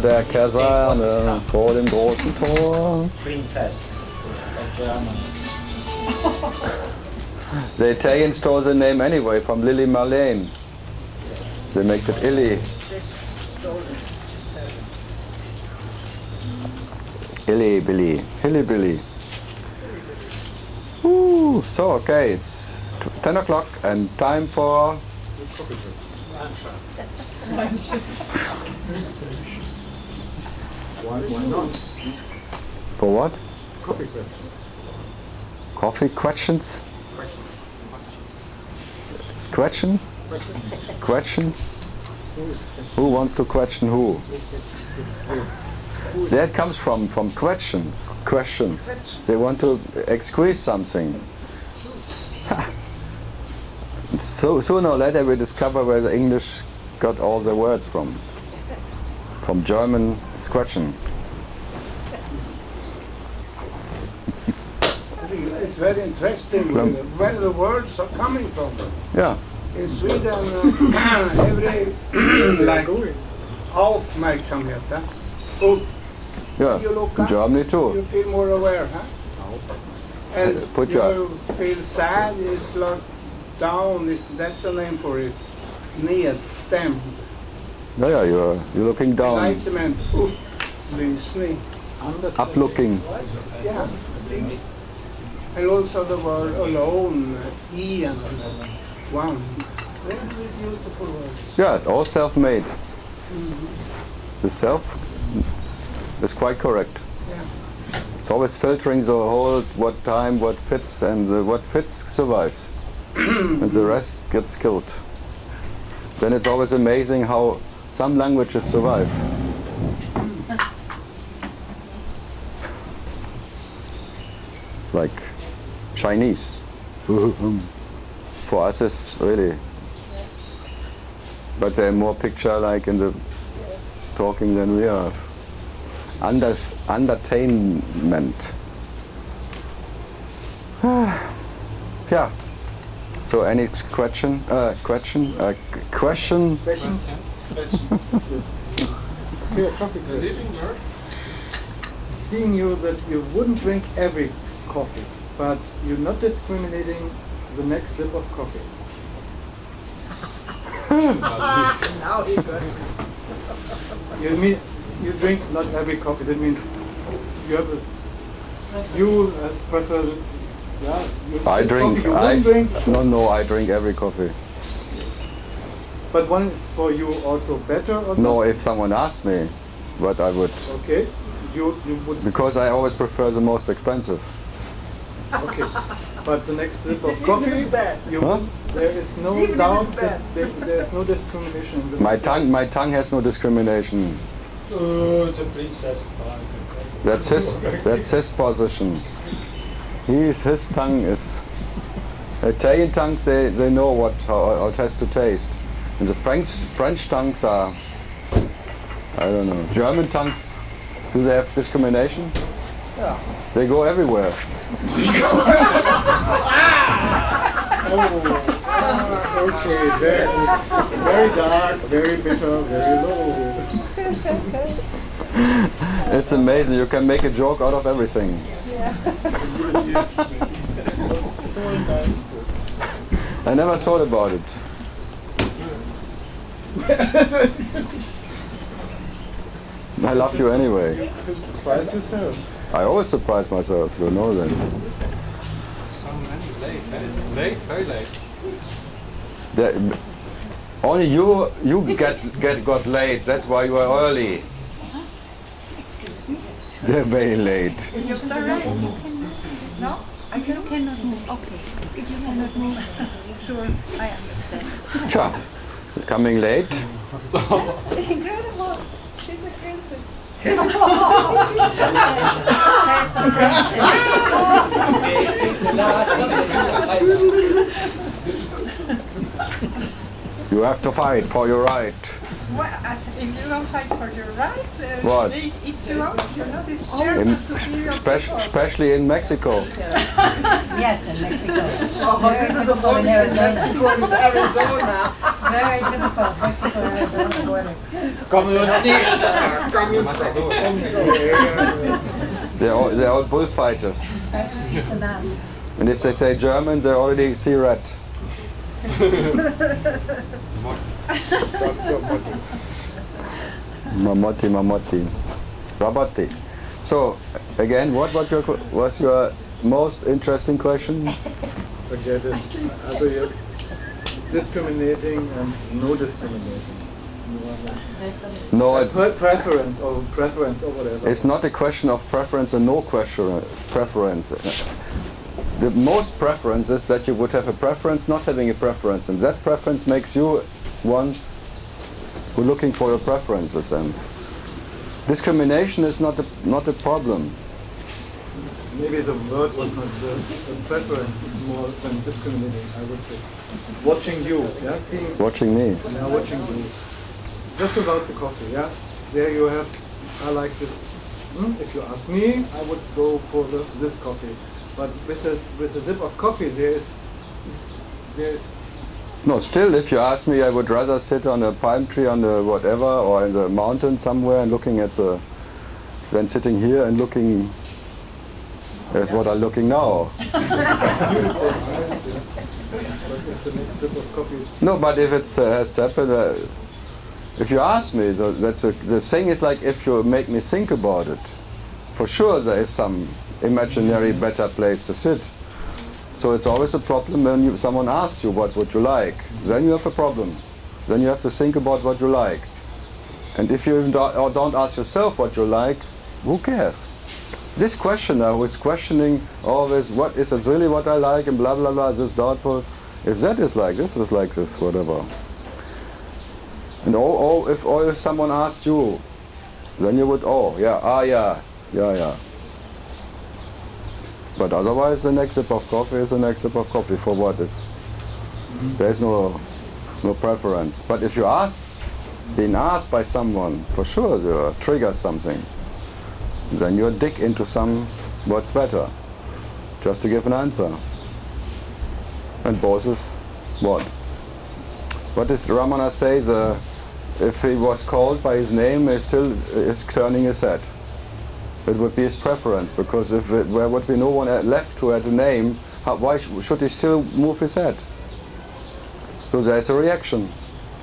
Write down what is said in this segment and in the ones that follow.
der Kaserne vor dem großen Tor. Princess of German. The Italians stole the name anyway from Lily Marlene. They make it Illy. Hilly Billy. Hilly Billy. So, okay, it's 10 o'clock and time for... Why not? For what? Coffee questions. Coffee questions? It's question? Question? Who wants to question who? That comes from questions. They want to squeeze something. So sooner or later we discover where the English got all the words from. From German, question. It's very interesting where the words are coming from. Yeah. In Sweden, every like aufmerksamhet. Oh, Yeah, you look in up, Germany you too. feel more aware, huh? And Put you your- feel sad, it's like down, that's the name for it. Nedstämd. Yeah, you're looking down, Enlightenment, upplysning. up looking. Yeah. And also the word alone, en, one. Very beautiful word. Yeah, it's all self-made. The self is quite correct. Yeah. It's always filtering the whole what time, what fits, and what fits survives. And the rest gets killed. Then it's always amazing how some languages survive. Like Chinese. For us it's really... But they're more picture-like in the talking than we are. Entertainment. Yeah. So any question? Question? Okay, a coffee question. Seeing you that you wouldn't drink every coffee, but you're not discriminating the next sip of coffee. Now he got it. You mean you drink not every coffee? That means you have you prefer. Yeah, I this drink. coffee you wouldn't drink, No. I drink every coffee. but one is for you also better or No, not? if someone asked me, but I would, Okay, you would. because I always prefer the most expensive. Okay, but the next sip of Even coffee, it's bad. you Huh? there is no Even if doubt it's that bad. there is no discrimination. In the My tongue has no discrimination. It's a princess. That's his position. His tongue is. Italian tongues, they know how it has to taste. And the French tongues are, I don't know. German tongues, do they have discrimination? Yeah. They go everywhere. Okay, very dark, very bitter, very low. It's amazing. You can make a joke out of everything. I never thought about it. I love you anyway. Surprise yourself. I always surprise myself, you know that. Late, very late. Only you got late. That's why you are early. They're very late. You No? You cannot move. Okay. If you cannot move, sure, I understand. Tja, coming late. Incredible. She's a princess. You have to fight for your right. Well, if you don't fight for your rights, What? if you don't, you know, this German superior people. Especially in Mexico. Yes, in Mexico. Oh, Very this is a difficult in border in Arizona. Mexico and Arizona. Very difficult, Mexico-Arizona border. They're all bullfighters. And if they say German, they already see red. Mamotti. Rabotti. So, again, what was your most interesting question? Forget it. Also you're discriminating and no discrimination. No, Preference or whatever. it's not a question of preference and no preference. The most preference is that you would have a preference not having a preference, and that preference makes you one who's looking for your preferences, and discrimination is not a problem. Maybe the word was not the preference is more than discriminating, I would say. Watching you, yeah? Seeing, Watching me. yeah, watching you. Just about the coffee, yeah? There you have, I like this. If you ask me, I would go for this coffee. But with a sip of coffee, there is No, still, if you ask me, I would rather sit on a palm tree on the whatever, or in the mountain somewhere and looking at the, than sitting here and looking as what I'm looking now. But it's the next sip of coffee. No, but if it has to happen, if you ask me, the thing is like if you make me think about it, for sure there is some imaginary better place to sit. So it's always a problem when someone asks you what would you like. Then you have a problem. Then you have to think about what you like. And if you don't ask yourself what you like, who cares? This questioner who is questioning always, what is it really what I like, and blah blah blah, is this doubtful? If that is like this, whatever. And if someone asked you, then you would, yeah. But otherwise, the next sip of coffee is the next sip of coffee. For what is? There is no preference. But if you being asked by someone, for sure you trigger something. Then you dig into what's better, just to give an answer. And both is what? What does Ramana say? If he was called by his name, he still is turning his head. It would be his preference, because if there would be no one left who had a name, why should he still move his head? So there's a reaction.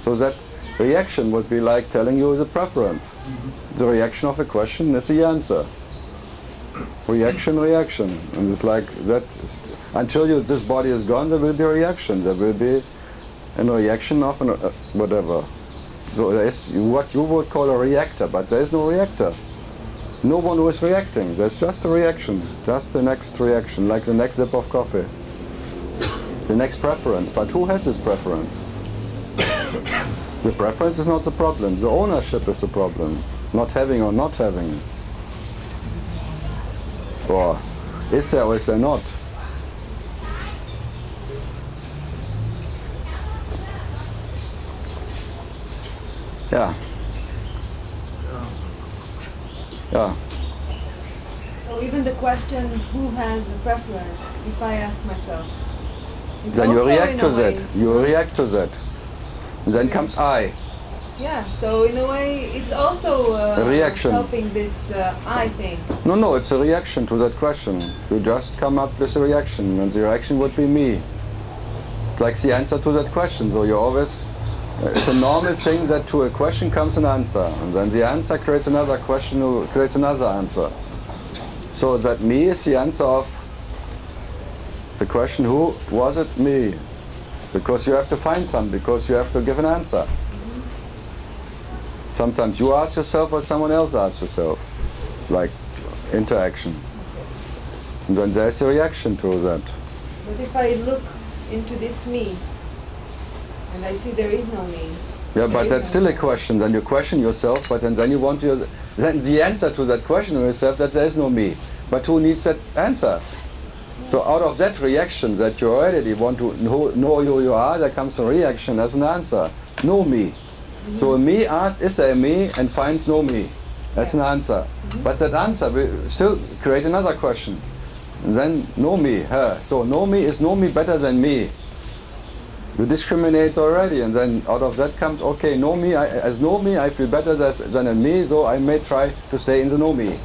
So that reaction would be like telling you the preference. The reaction of a question is the answer. Reaction. And it's like that, until this body is gone, there will be a reaction. There will be a reaction of whatever. So there is what you would call a reactor, but there is no reactor. No one who is reacting. There's just a reaction, just the next reaction, like the next sip of coffee. The next preference. But who has this preference? The preference is not the problem. The ownership is the problem. Not having or not having. Or is there or is there not? Yeah. Yeah. So even the question, who has a preference, if I ask myself, it's Then you also react in to a that. way- You react to that. Then comes I. Yeah, so in a way, it's also A reaction. helping this I thing. No, it's a reaction to that question. You just come up with a reaction, and the reaction would be me. It's like the answer to that question. So you always, it's a normal thing that to a question comes an answer, and then the answer creates another question who creates another answer. So that me is the answer of the question, who was it? Me. Because you have to find some, because you have to give an answer. Sometimes you ask yourself or someone else asks yourself, like interaction. And then there's a reaction to that. But if I look into this me, and I see there is no me. Yeah, but that's still a question. Then you question yourself, but then you want then the answer to that question of yourself, that there is no me. But who needs that answer? So out of that reaction that you already want to know who you are, there comes a reaction as an answer. No me. So a me asks, is there a me, and finds no me. That's an answer. But that answer will still create another question. and then know me, her. So know me is know me better than me. You discriminate already, and then out of that comes, okay, know me, as know me, I feel better than in me, so I may try to stay in the know me.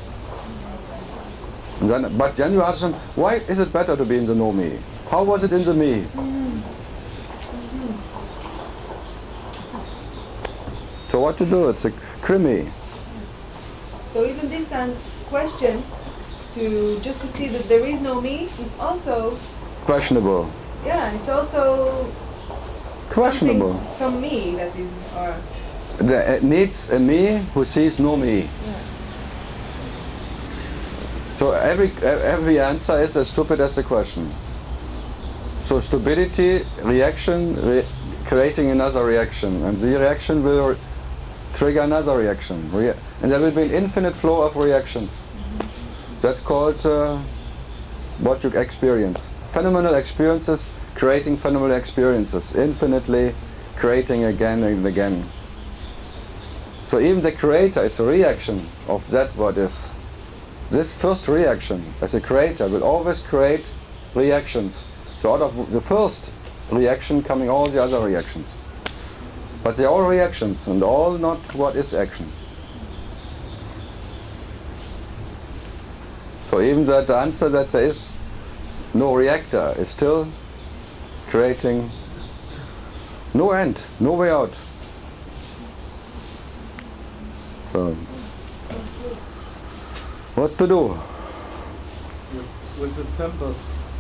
And then, but then you ask them, why is it better to be in the know me? How was it in the me? So what to do? It's a crimi. So even this question, just to see that there is no me, is also Questionable. yeah, it's also Questionable. something from me that is. It needs a me who sees no me. Yeah. So every answer is as stupid as the question. So stupidity, reaction, creating another reaction, and the reaction will trigger another reaction, and there will be an infinite flow of reactions. That's called what you experience. Phenomenal experiences creating phenomenal experiences, infinitely creating again and again. So even the creator is a reaction of that what is. This first reaction as a creator will always create reactions. So out of the first reaction coming all the other reactions. But they're all reactions and all not what is action. So even that the answer that there is no reactor is still creating no end, no way out. So what to do? With a simple,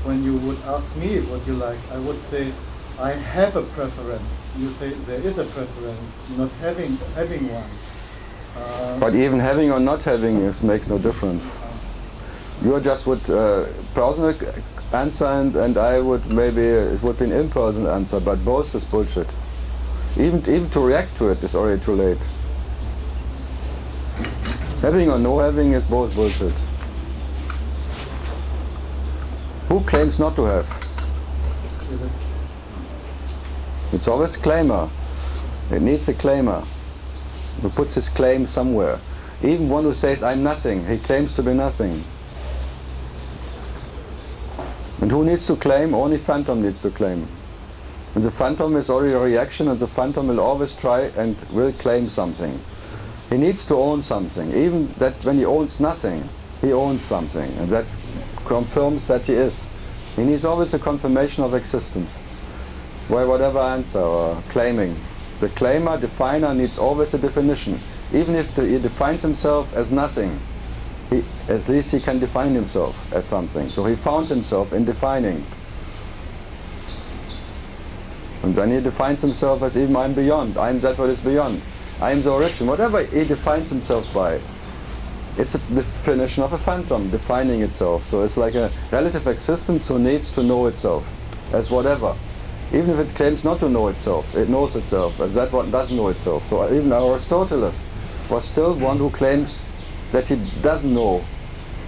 when you would ask me what you like, I would say, I have a preference. You say there is a preference, not having one. But even having or not having makes no difference. You just would personal answer and I would maybe it would be an impersonal answer, but both is bullshit. Even to react to it is already too late. Having or no having is both bullshit. Who claims not to have? It's always claimer. It needs a claimer who puts his claim somewhere. Even one who says I'm nothing, he claims to be nothing. And who needs to claim? Only phantom needs to claim. And the phantom is already a reaction, and the phantom will always try and will claim something. He needs to own something. Even that when he owns nothing, he owns something, and that confirms that he is. He needs always a confirmation of existence. By whatever answer or claiming. The claimer, definer needs always a definition. Even if he defines himself as nothing, at least he can define himself as something. So he found himself in defining. And then he defines himself as even I'm beyond, I'm that what is beyond. I am the origin, whatever he defines himself by. It's a definition of a phantom, defining itself. So it's like a relative existence who needs to know itself as whatever. Even if it claims not to know itself, it knows itself as that one doesn't know itself. So even Aristotle was still one who claims that he doesn't know,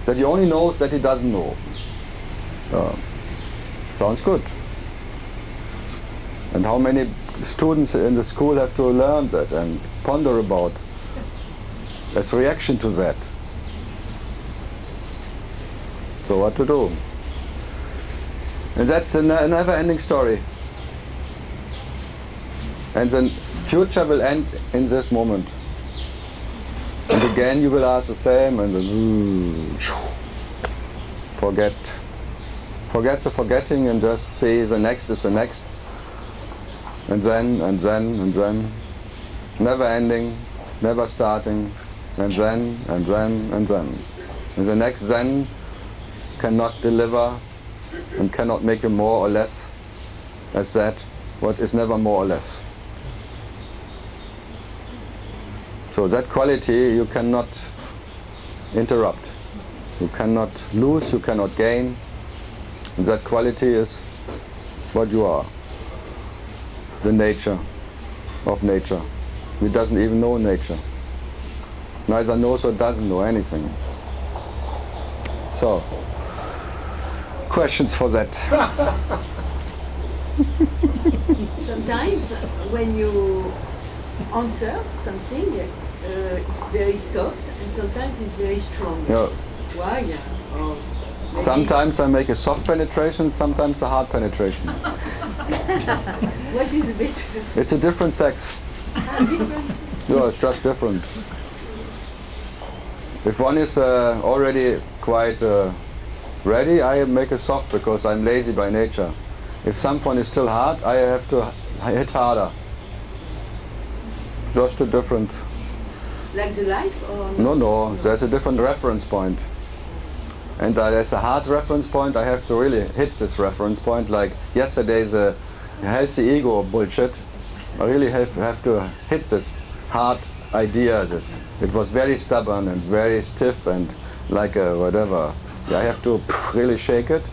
that he only knows that he doesn't know. Sounds good. And how many students in the school have to learn that and ponder about as reaction to that? So what to do? And that's a never-ending story. And the future will end in this moment. And again you will ask the same and then forget the forgetting and just see the next is the next. And then, and then, and then. Never ending, never starting, and then, and then, and then. And the next then cannot deliver and cannot make you more or less as that what is never more or less. So that quality you cannot interrupt. You cannot lose, you cannot gain. And that quality is what you are. The nature of nature. He doesn't even know nature. Neither knows or doesn't know anything. So, questions for that? Sometimes when you answer something, it's very soft and sometimes it's very strong. Yeah. Why? Sometimes I make a soft penetration, sometimes a hard penetration. What is a bit? It's a different sex. No, it's just different. If one is already quite ready, I make a soft because I'm lazy by nature. If someone is still hard, I have to hit harder. Just a different... Like the life or? No, there's a different reference point. And there's a hard reference point, I have to really hit this reference point, like yesterday's healthy ego bullshit. I really have to hit this hard idea. It was very stubborn and very stiff and like whatever. I have to really shake it.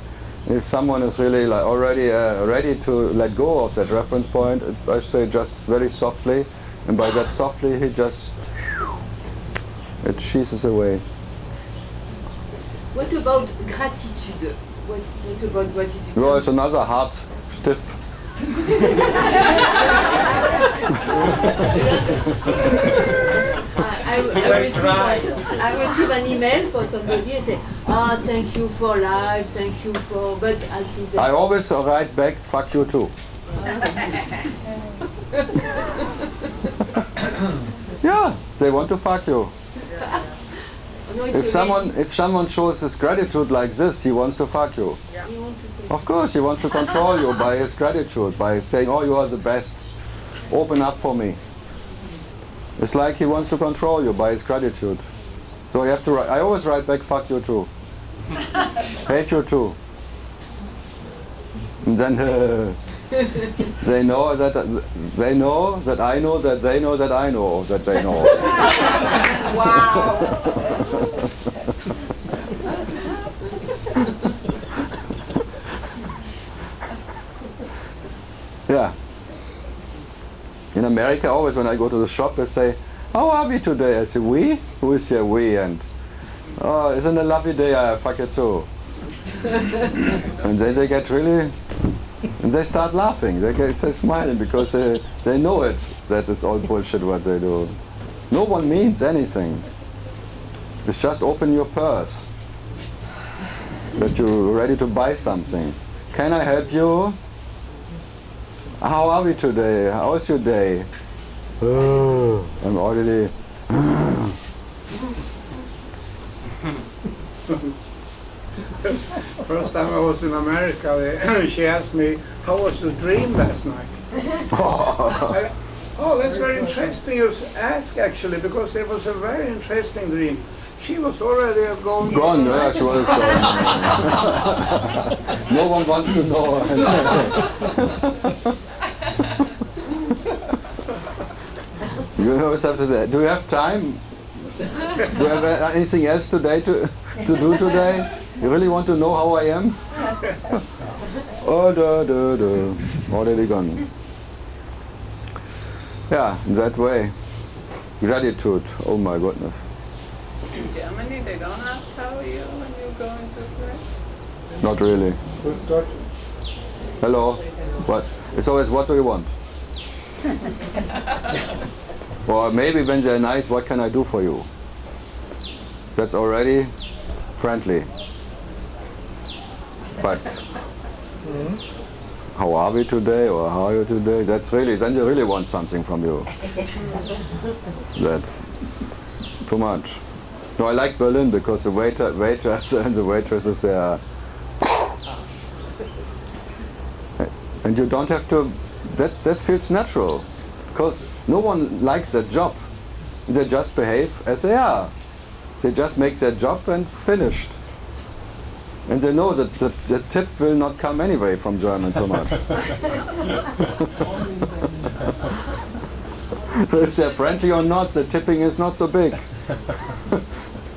If someone is really like already ready to let go of that reference point, I say just very softly, and by that softly it cheeses away. What about gratitude? What about gratitude? No, it's another hard, stiff. I receive an email for somebody and say, thank you for life, thank you for, but I always write back, fuck you too. Yeah, they want to fuck you. No, if someone shows his gratitude like this, he wants to fuck you. Yeah. Of course, he wants to control you by his gratitude, by saying, oh, you are the best. Open up for me. It's like he wants to control you by his gratitude. So you have to write, I always write back, fuck you too. Hate you too. And then they know that I know that they know that I know that they know. Wow. Yeah. In America, always when I go to the shop, they say, how are we today? I say, we? Who is here, we? And, oh, isn't it a lovely day? I fuck it too. And then they get really, and they start laughing. They're smiling because they know it, that it's all bullshit what they do. No one means anything. It's just open your purse. That you're ready to buy something. Can I help you? How are we today? How is your day? I'm already... First time I was in America, she asked me, how was the dream last night? Oh, that's very interesting you ask actually, because it was a very interesting dream. She was already going... Gone, yeah, she was gone. No one wants to know. You always have to say, do you have time? Do you have anything else today to do today? You really want to know how I am? Already gone. Yeah, in that way. Gratitude, oh my goodness. In Germany, they don't ask how are you when you go into class? Not really. Grüß Gott. Hello. What? It's always, what do you want? Or maybe when they're nice, what can I do for you? That's already friendly. But how are we today, or how are you today? That's really, then they really want something from you. That's too much. No, I like Berlin because the waitress and the waitresses there. And you don't have to, that feels natural. Because no one likes that job. They just behave as they are. They just make their job and finished. And they know that the tip will not come anyway from German so much. So if they're friendly or not, the tipping is not so big.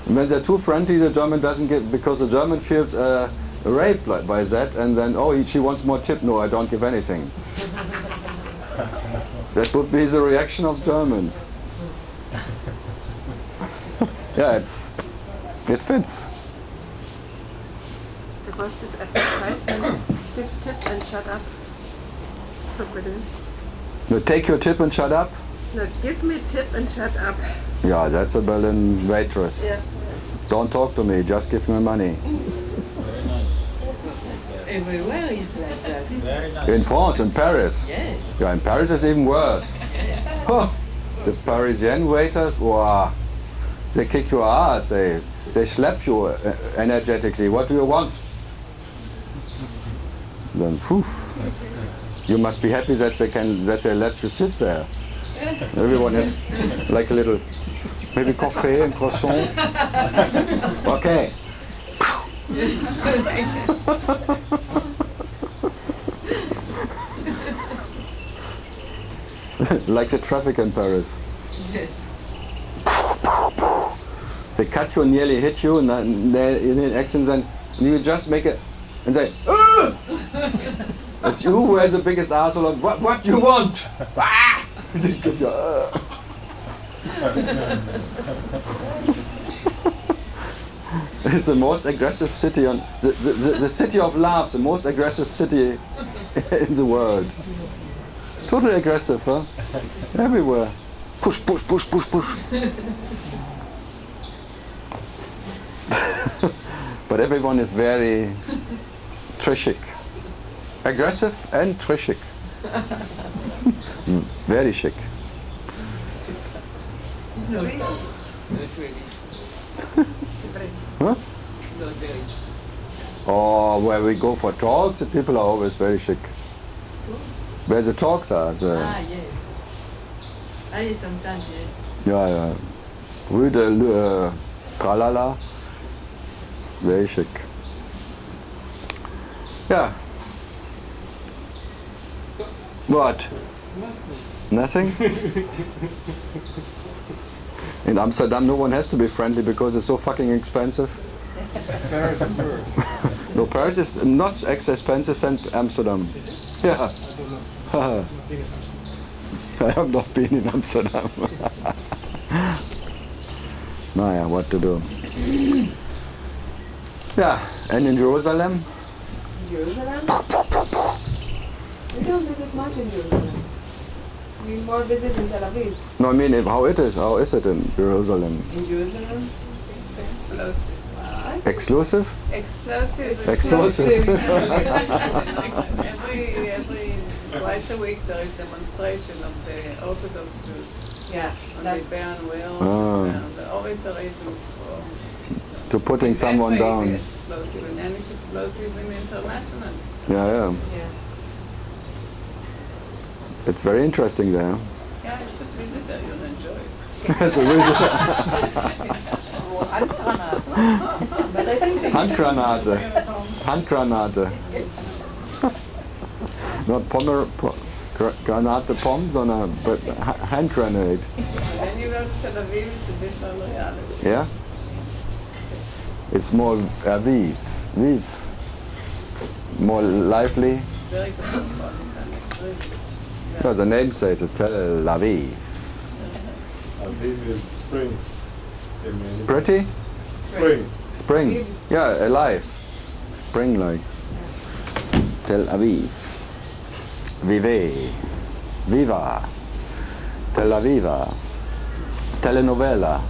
And when they're too friendly, the German doesn't get, because the German feels raped by that, and then, oh, she wants more tip. No, I don't give anything. That would be the reaction of Germans. Yeah, it fits. Was this advertisement, give tip and shut up, forbidden? No, take your tip and shut up? No, give me tip and shut up. Yeah, that's a Berlin waitress. Yeah. Don't talk to me, just give me money. everywhere is like that. Very nice. In France, in Paris. Yes. Yeah, in Paris it's even worse. Huh. The Parisian waiters, wow, they kick your ass, they slap you energetically. What do you want? Then, phew, you must be happy that they let you sit there. Everyone has like a little, maybe coffee and croissant. Okay. Like the traffic in Paris. Yes. They cut you, nearly hit you, and then in an accident, and you just make it and say, "Ugh!" It's you who has the biggest asshole. What do you want? Ah! They give you, It's the most aggressive city on the city of love, the most aggressive city in the world. Totally aggressive, huh? Everywhere. Push, push, push, push, push. But everyone is very trishik. Aggressive and trishik. Very chic. Not really. Huh? Not very. Or where we go for talks, the people are always very chic. Where the talks are. Ah, yes. I sometimes, yes. Yeah. Rue de Tralala. Very chic. Yeah. What? Nothing? In Amsterdam, no one has to be friendly because it's so fucking expensive. Paris is worse. No, Paris is not as expensive than Amsterdam. Yeah. I have not been in Amsterdam. Naja, what to do? Yeah, and in Jerusalem? Jerusalem? We don't visit much in Jerusalem. We more visit in Tel Aviv. No, I mean, how is it in Jerusalem? In Jerusalem, explosive. Exclusive? Explosive. Explosive. every twice a week there is a demonstration of the Orthodox Jews. Yeah, And they burn wheels. Ah. And always a reason for To putting someone It's down. explosive, and then it's explosive in international. Yeah. yeah. It's very interesting there. Yeah, it's a visitor, you'll enjoy it. It's a reason. But I think they Handgranate. Handgranate. Not Granate Pommes, sondern hand grenade. When you go to Tel Aviv, it's a different reality. Yeah? It's more vive. More lively. Very cosmopolitan. It's really, Yeah, the name says it, Tel Aviv. Aviv is spring. Pretty? Spring. Spring. Yeah, alive. Spring-like. Tel Aviv. Vive. Viva. Tel Aviva. Telenovela.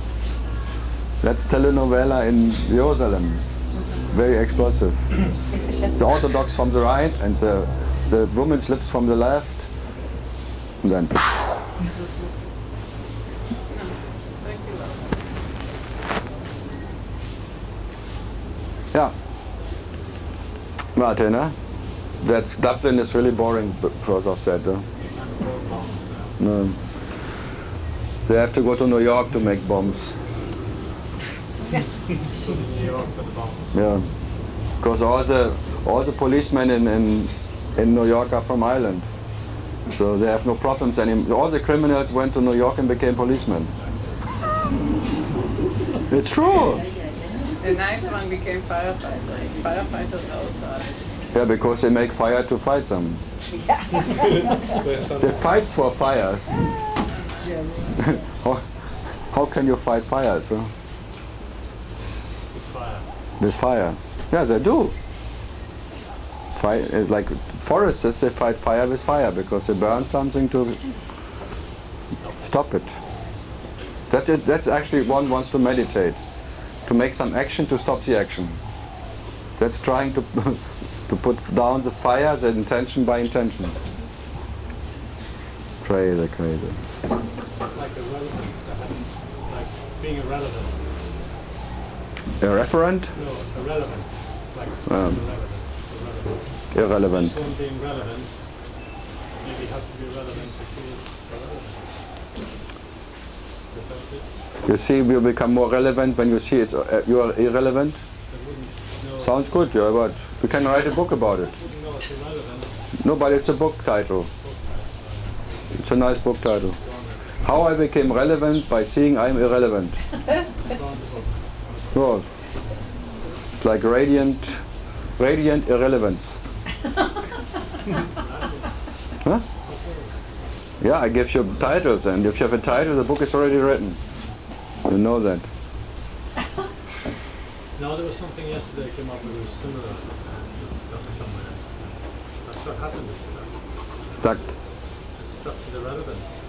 That's telenovela in Jerusalem. Very explosive. The Orthodox from the right and the woman slips from the left. And then yeah. Martin, huh? Dublin is really boring because of that. Huh? No. They have to go to New York to make bombs. Yeah, because all the policemen in New York are from Ireland, so they have no problems anymore. All the criminals went to New York and became policemen. It's true. the nice one became firefighter. Firefighters outside. Yeah, because they make fire to fight them. They fight for fires. How can you fight fires? Huh? With fire. Yeah, they do. Fire, like foresters, they fight fire with fire because they burn something to stop it. That's actually one wants to meditate, to make some action to stop the action. That's trying to To put down the fire, the intention by intention. Crazy, crazy. Like irrelevance, like being irrelevant. Irreferent? No, irrelevant. Like irrelevant. Irrelevant. Someone being relevant, maybe has to be relevant to see it's irrelevant. Is that it? You see, you become more relevant when you see it's you are irrelevant. I wouldn't know. Sounds good, yeah, but we can write a book about it. I wouldn't know it's irrelevant. No, but it's a book title. It's a nice book title. How I became relevant by seeing I'm irrelevant. No, it's like radiant irrelevance. Huh? Yeah, I give you titles, and if you have a title, the book is already written. You know that. No, there was something yesterday came up that was similar. It's stuck somewhere. That's what happened. It's stuck. Stuck. It's stuck to the relevance.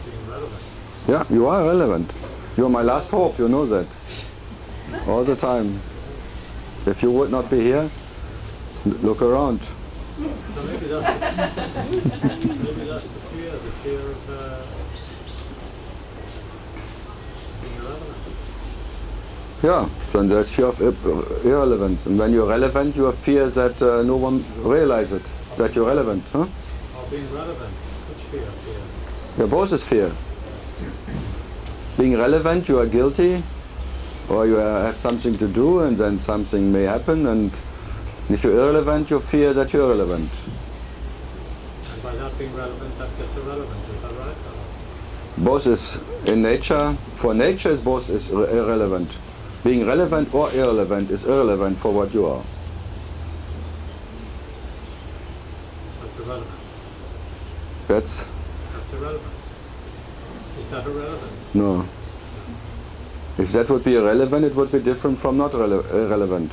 Being relevant. Yeah, you are relevant. You are my last hope, you know that. All the time. If you would not be here, look around. So maybe that's the fear of being irrelevant. Yeah, then there's fear of irrelevance. And when you're relevant, you have fear that no one realizes it, that you're relevant. Huh? Or being relevant. Which fear? Yeah, both is fear. Being relevant, you are guilty, or you have something to do, and then something may happen, and if you're irrelevant, you fear that you're irrelevant. And by not being relevant, that gets irrelevant. Is that right? Both is in nature. For nature, both is irrelevant. Being relevant or irrelevant is irrelevant for what you are. That's irrelevant. That's Irrelevant. Is that irrelevant? no. If that would be irrelevant, it would be different from not irrelevant.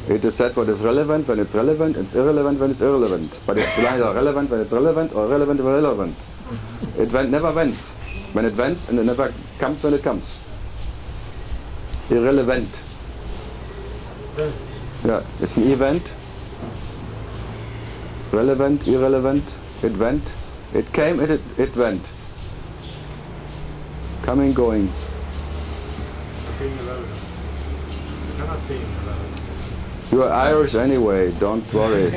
It is that what is relevant when it's relevant, it's irrelevant when it's irrelevant. But it's neither relevant when it's relevant or relevant when it's irrelevant. It never wents when it wents, and it never comes when it comes. Irrelevant. Yeah, it's an event. Relevant, irrelevant, it went. It came, it went. Coming, going. Being irrelevant. You cannot be irrelevant. You are Irish anyway, don't worry. I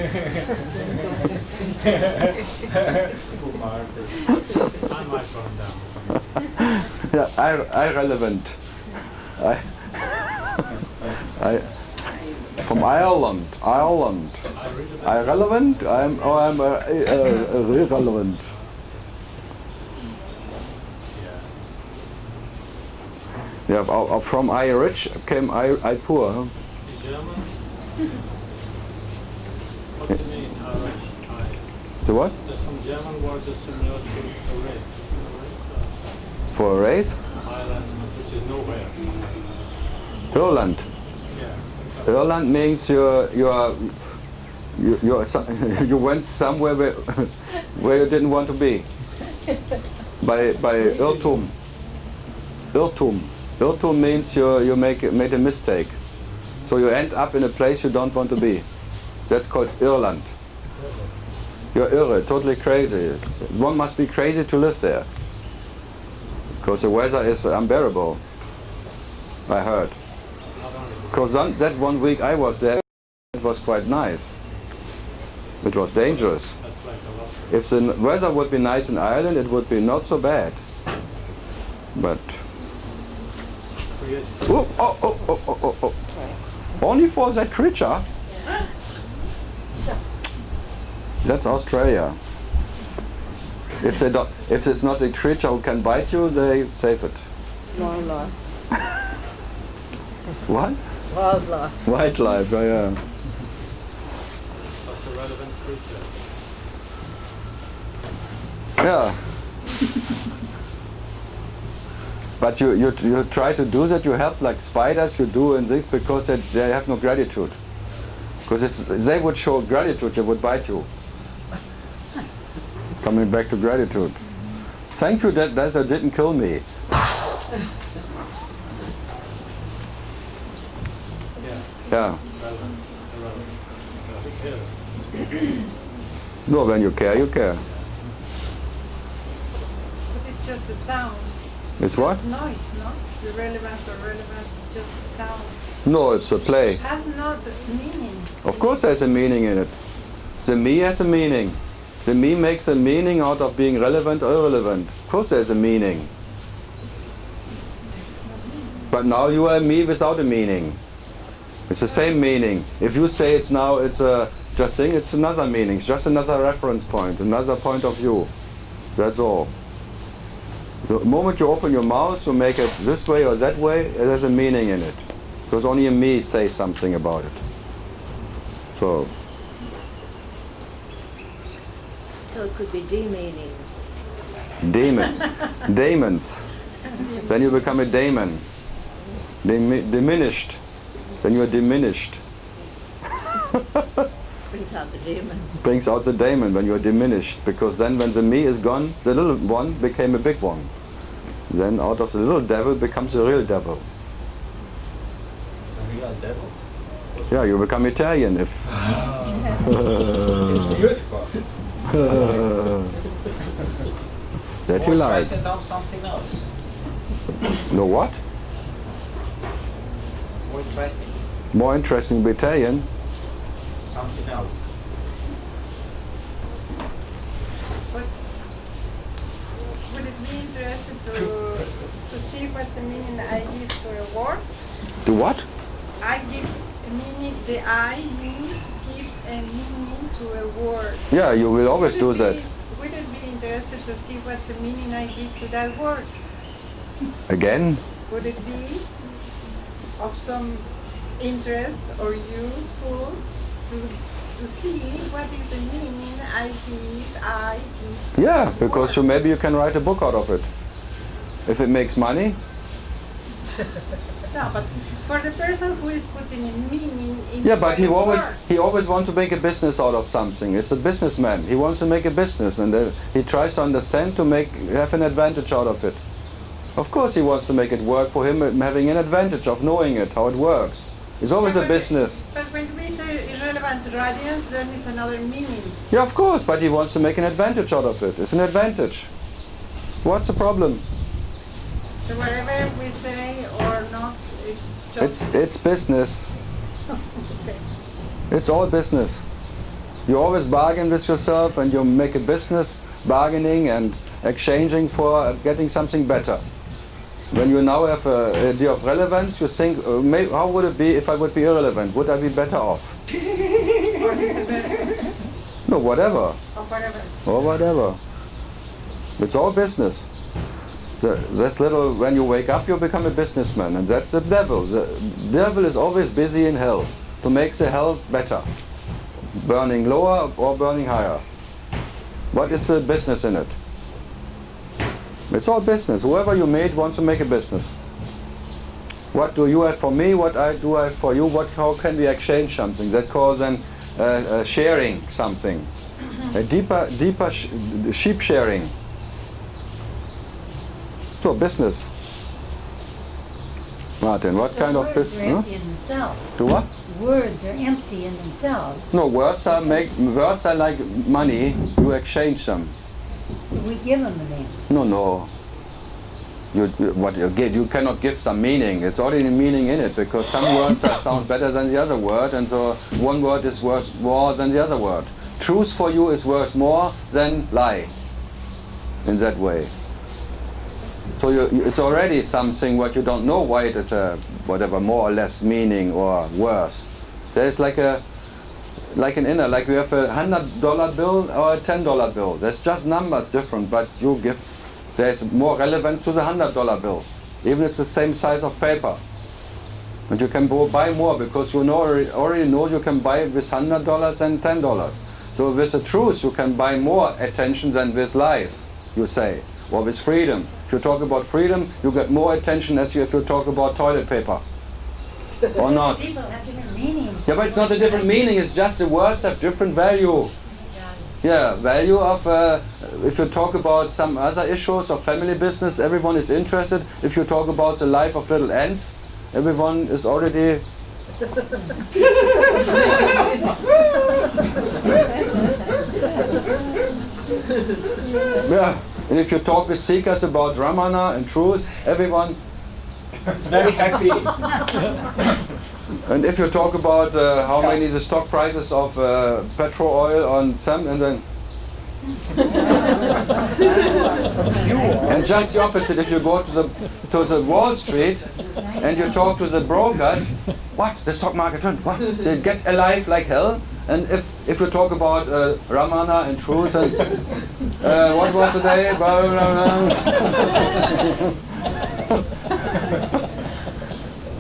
might burn down. Yeah, irrelevant. I from Ireland. Irrelevant? I'm irrelevant. Yeah, from I rich came I poor. Huh? In German? What do you mean, Irish? The what? There's some German word that's similar to array. For a race? Ireland, which is nowhere. Irland. Yeah. Irland means you went somewhere where you didn't want to be. By Irrtum. Irrtum means you made a mistake. So you end up in a place you don't want to be. That's called Irland. You're irre, totally crazy. One must be crazy to live there. Because the weather is unbearable, I heard. Because that 1 week I was there, it was quite nice. It was dangerous. If the weather would be nice in Ireland, it would be not so bad. But... Oh. Only for that creature? That's Australia. If it's not a creature who can bite you, they save it. Wildlife. What? Wildlife. Wildlife, yeah. That's a relevant creature. Yeah. But you try to do that, you help like spiders, you do in this because they have no gratitude. Because if they would show gratitude, they would bite you. Coming back to gratitude. Thank you that didn't kill me. Yeah. Yeah. Who cares? No, when you care, you care. But it's just a sound. It's what? Noise, no? Irrelevance or relevance is just a sound. No, it's a play. It has not meaning. Of course there's a meaning in it. The me has a meaning. The me makes a meaning out of being relevant or irrelevant. Of course there's a meaning. But now you are me without a meaning. It's the same meaning. If you say it's now, it's a just thing, it's another meaning. It's just another reference point, another point of view. That's all. The moment you open your mouth, you make it this way or that way, there's a meaning in it. Because only a me says something about it. So it could be demeaning. demon, demons. Then you become a demon. Diminished. Then you are diminished. Brings out the demon. Brings out the demon when you are diminished. Because then when the me is gone, the little one became a big one. Then out of the little devil becomes a real devil. A real devil? Yeah, you become Italian if... It's beautiful. That you like. Interested on something else. No what? More interesting. More interesting to be Italian? Something else. But would it be interesting to see what's the meaning I give to a word? To what? I give a meaning, the I, me, gives a meaning to a word. Yeah, you will always do that. Would it be interested to see what's the meaning I give to that word? Again? Would it be of some interest or useful to see what is the meaning I give? Yeah, because maybe you can write a book out of it. If it makes money. No, but for the person who is putting a meaning in Yeah, but he word, always wants to make a business out of something. It's a businessman. He wants to make a business, and he tries to understand to have an advantage out of it. Of course he wants to make it work for him, having an advantage of knowing it, how it works. It's always a business. But when we say irrelevant radiance, then it's another meaning. Yeah, of course, but he wants to make an advantage out of it. It's an advantage. What's the problem? So whatever we say or not is just... It's business. It's all business. You always bargain with yourself and you make a business bargaining and exchanging for getting something better. When you now have an idea of relevance, you think, how would it be if I would be irrelevant? Would I be better off? No, whatever. Or whatever. It's all business. This little, when you wake up, you become a businessman, and that's the devil. The devil is always busy in hell to make the hell better, burning lower or burning higher. What is the business in it? It's all business. Whoever you made wants to make a business. What do you have for me? What do I have for you? How can we exchange something? That calls then sharing something, a deeper sheep sharing. So business. Martin, what kind of business? Words are empty in themselves. Do what? Words are empty in themselves. No, words are like money. You exchange them. We give them a name. No. What you give, you cannot give some meaning. It's already meaning in it because some words sound better than the other word, and so one word is worth more than the other word. Truth for you is worth more than lie. In that way. So it's already something what you don't know why it is a whatever more or less meaning or worse. There's like an inner, like you have a $100 bill or a $10 bill. There's just numbers different, but there's more relevance to the $100 bill, even if it's the same size of paper. And you can buy more because you already know you can buy with $100 and $10. So with the truth you can buy more attention than with lies, you say, or with freedom. If you talk about freedom, you get more attention as if you talk about toilet paper. Or not. People have different meanings. Yeah, but it's not a different meaning, it's just the words have different value. Yeah, value of, if you talk about some other issues of family business, everyone is interested. If you talk about the life of little ants, everyone is already Yeah, and if you talk with seekers about Ramana and truth, everyone It's very happy. And if you talk about how many the stock prices of petrol oil on some, and then and just the opposite, if you go to the Wall Street and you talk to the brokers, what, the stock market turned, what, they get alive like hell. And if you talk about Ramana and truth and what was the day, blah, blah, blah.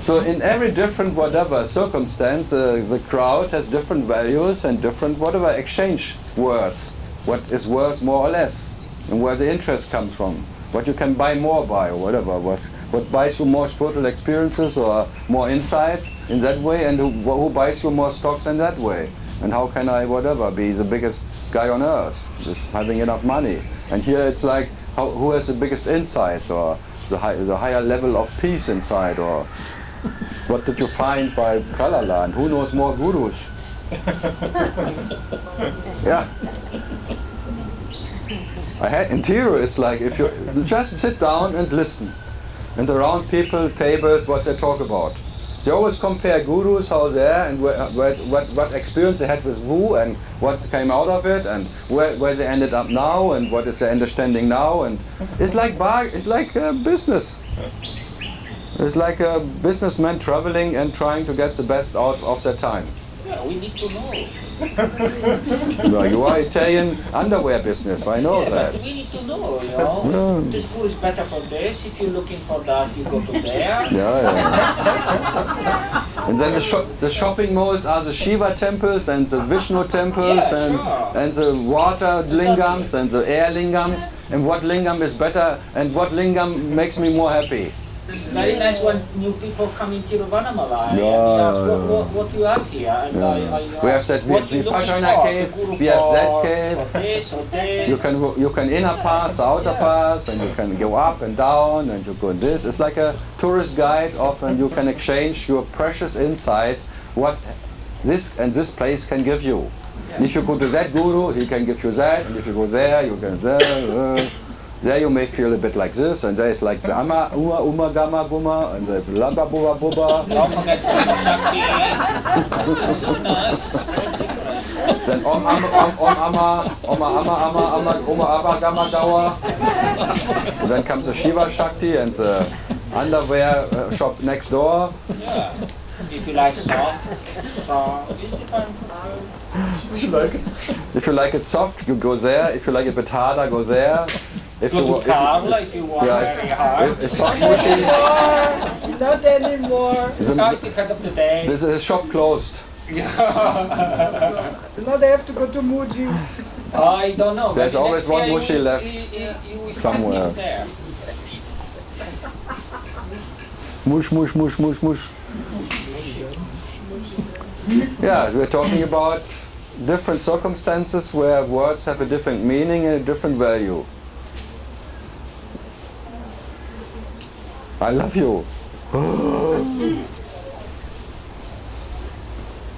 So in every different whatever circumstance, the crowd has different values and different whatever exchange words. What is worth more or less, and where the interest comes from. What you can buy more by, or whatever. What buys you more spiritual experiences or more insights in that way, and who buys you more stocks in that way. And how can I, whatever, be the biggest guy on earth, just having enough money. And here it's like, who has the biggest insights, or the higher level of peace inside, or what did you find by Tralala, and who knows more gurus? Yeah. In Tiro, it's like if you just sit down and listen, and around people, tables, what they talk about. They always compare gurus, how they are, and what experience they had with who, and what came out of it, and where they ended up now, and what is their understanding now. And it's like business. It's like a businessman traveling and trying to get the best out of their time. Yeah, we need to know. Well, you are Italian underwear business, I know that. But we need to know, you know. This school is better for this. If you're looking for that, you go to there. Yeah. And then the shopping malls are the Shiva temples and the Vishnu temples, and the water lingams and the air lingams. And what lingam is better, and what lingam makes me more happy. It's very nice when new people come into Tiruvannamalai and they ask what you have here. And we have that Vipassana cave, we have that cave. You can inner pass, outer pass, and you can go up and down, and you go in this. It's like a tourist guide, and you can exchange your precious insights, what this and this place can give you. And if you go to that guru, he can give you that, and if you go there, you can there. There you may feel a bit like this, and there is like the Ama, Uma, Gama, Buma, and there's Lamba, Buba, Buba. So nice. Then Om, Ama, Uma, Abba, Gama, Dawa. And then comes the Shiva Shakti and the underwear shop next door. Yeah. If you like soft, If you like it soft, you go there. If you like it a bit harder, go there. If you want very hard. It's soft mushy. Not anymore. Because the end of the day. This is a shop closed. Now they have to go to Muji. I don't know. There's always one mushy left somewhere. Mush, mush, mush, mush, mush. Yeah, we're talking about different circumstances where words have a different meaning and a different value. I love you.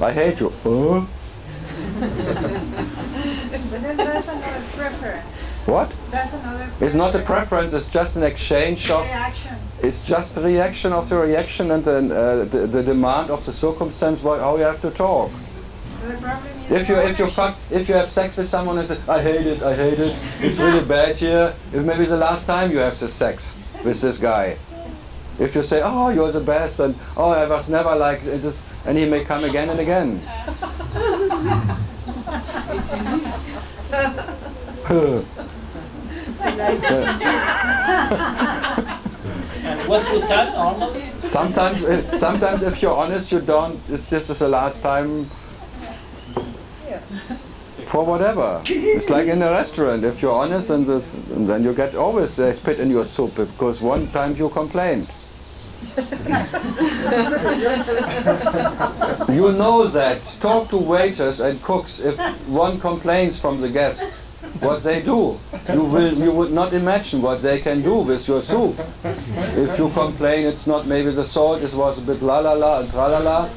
I hate you. But then that's another preference. What? That's another preference. It's not a preference, it's just an exchange of... reaction. It's just the reaction of the reaction and then the demand of the circumstance, how you have to talk. The problem is If you have sex with someone and say, I hate it, it's really bad here, it may be the last time you have this sex with this guy. If you say, oh, you're the best, and oh, I was never like this, and he may come again and again. And what you done normally? Sometimes if you're honest, you don't, this is the last time for whatever. It's like in a restaurant, if you're honest, and then you get always spit in your soup, because one time you complained. You know that. Talk to waiters and cooks. If one complains from the guests, what they do, you would not imagine what they can do with your soup. If you complain, it's not maybe the salt, it was a bit la la la and tra la la.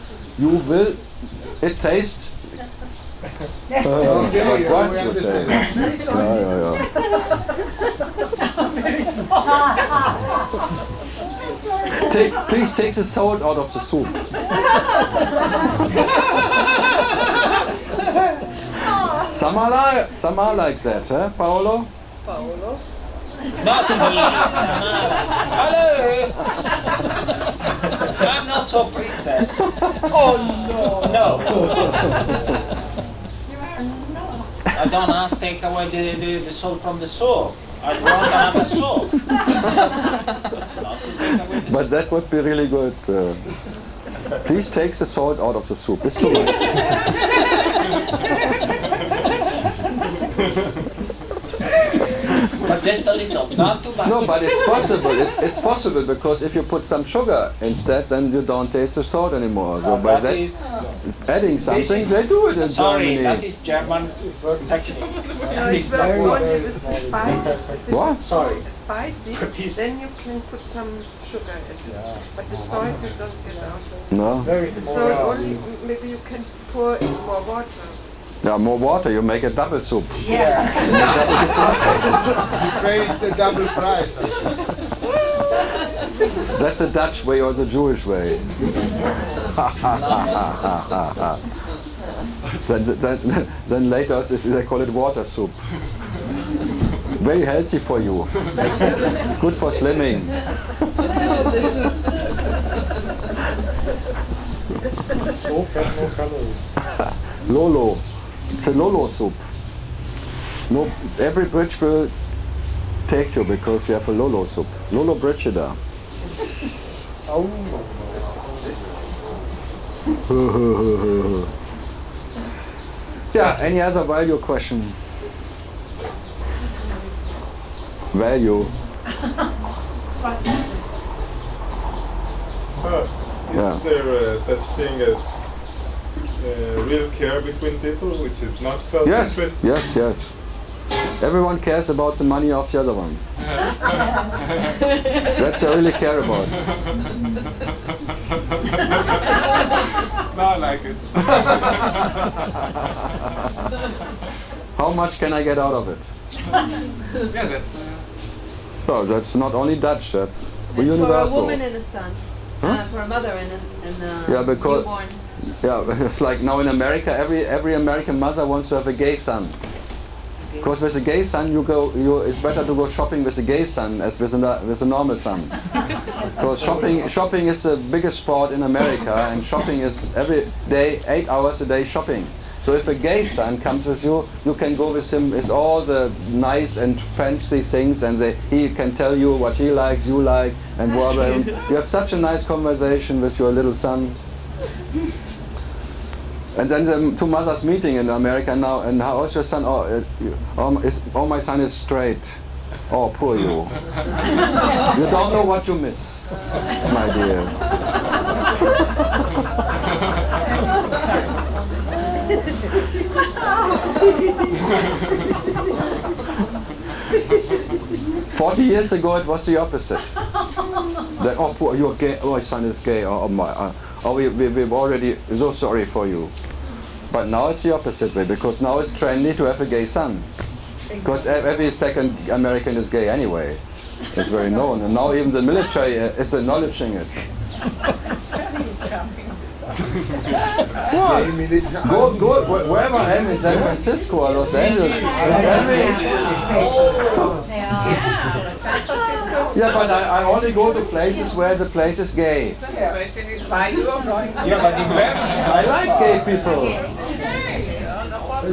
you will, it tastes. But what you taste? Please take the salt out of the soup. Some are like that, huh, Paolo? Paolo? Not me, Hello! I'm not so princess. Oh no! No! I don't ask take away the salt from the soup. I want another soup. But that would be really good. Please take the salt out of the soup. It's too much. But just a little, not too much. No, but it's possible. It's possible because if you put some sugar instead, then you don't taste the salt anymore. So by that, adding something, they do it in sorry, Germany. that is German technique. No, it works only with the spice. What? Sorry. Spicy, then you can put some sugar in it. But the salt you don't get out. No. The salt only, maybe you can pour in more water. Yeah, more water, you make a double soup. Yeah. You pay the double price. That's the Dutch way or the Jewish way. then later they call it water soup. Very healthy for you. It's good for slimming. No fat, no calories. Lolo. It's a Lolo soup. No, every bridge will take you because you have a Lolo soup. Lolo Brigida. Yeah, any other value question? Value. Yeah. Is there such thing as real care between people, which is not Yes, self-interest? yes, yes. Everyone cares about the money of the other one. That's what I really care about. No, I like it. How much can I get out of it? Yeah, that's... So that's not only Dutch, that's For a universal. woman and a son. For a mother and a Yeah, because newborn. yeah, it's like now in America, every American mother wants to have a gay son. Because with a gay son, it's better to go shopping with a gay son as with a normal son. Because shopping is the biggest sport in America, and shopping is every day 8 hours a day shopping. So if a gay son comes with you, you can go with him with all the nice and fancy things, and he can tell you what he likes, you like, and whatever. You have such a nice conversation with your little son. And then the two mothers meeting in America now, and how's your son? Oh, my son is straight. Oh, poor you. You don't know what you miss, my dear. 40 years ago, it was the opposite. That, oh, poor, you're gay. Oh, my son is gay. We're already so sorry for you. But now it's the opposite way, because now it's trendy to have a gay son. Because every second American is gay anyway. It's very known. And now even the military is acknowledging it. What? Go wherever I am in San Francisco or Los Angeles. Yeah, but I only go to places where the place is gay. I like gay people.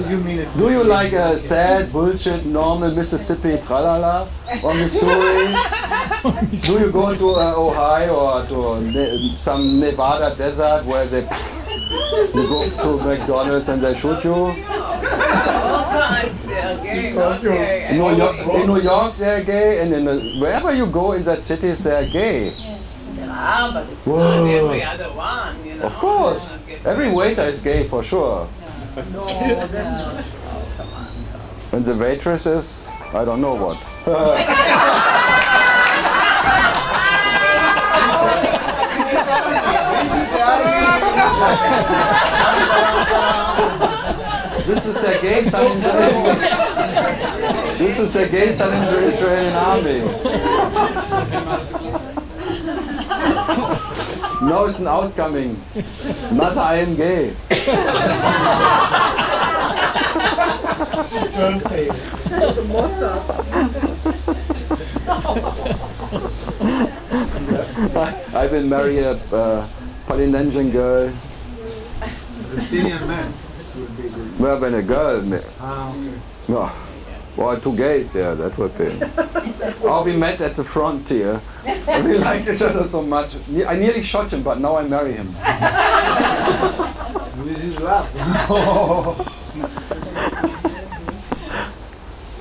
You mean it? Do you like a sad, bullshit, normal Mississippi tralala or Missouri? Do you go to Ohio or to some Nevada desert where you go to McDonald's and they shoot you? In New York they're gay, and wherever you go in that cities they're gay. Yeah, but it's not every other one, you know. Of course, every waiter is gay for sure. No, that's not. And the waitresses, I don't know what. This is Sergei son in the This is Sergei son in the Israeli army. No, it's an outcoming. Masa ING. I've been married a Polynesian girl. Palestinian man. Well, when a girl. Ah, okay. No. Well, two gays, yeah, that would be. Oh, we met at the frontier. We liked each other so much. I nearly shot him, but now I marry him. This is love.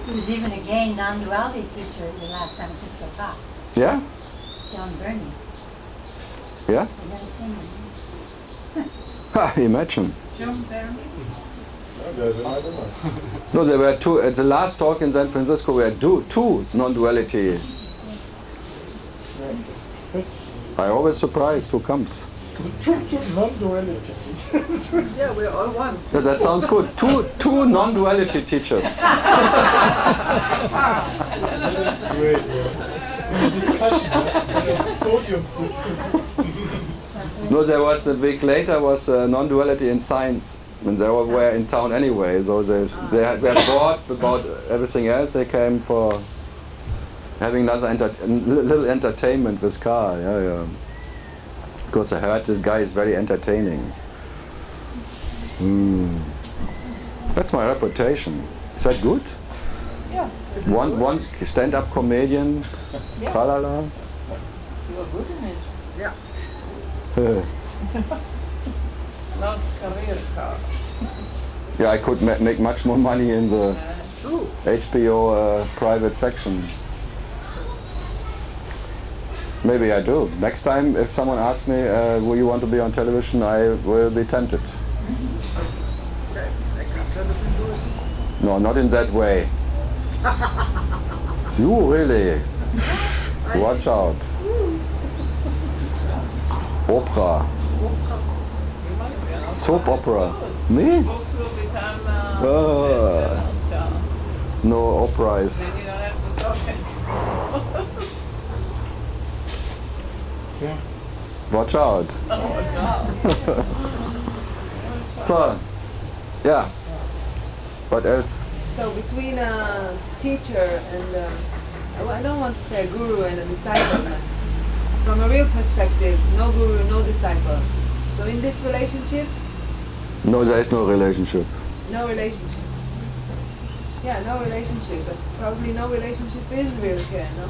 He was even a gay non-duality teacher the last time Cisco taught. Yeah? John Burney. Yeah? You never seen him. Ha, imagine. John Berman. No, there were two. At the last talk in San Francisco, we had two non-duality. I always surprised who comes. Non-duality. Yeah, we're all one. Yeah, that sounds good. Two non-duality teachers. Great. Discussion. Podium discussion. No, there was a week later was non-duality in science. And they were in town anyway, so they were bored about everything else. They came for having another little entertainment with KARL. Yeah. Because I heard this guy is very entertaining. That's my reputation. Is that good? Yeah. One stand-up comedian, Yeah. tralala. You are good in it. Yeah. Nice career, Karl. Yeah, I could make much more money in the True. HBO private section. Maybe I do. Next time, if someone asks me, will you want to be on television, I will be tempted. Okay. I can't tell if you do it. No, not in that way. You really? Watch out. Opera. Soap opera. Me? No, opera is... Watch out. So, yeah. What else? So between a teacher and I don't want to say a guru and a disciple. From a real perspective, no guru, no disciple. So in this relationship, No, there is no relationship. no relationship. Yeah, no relationship, but probably no relationship is real care, no?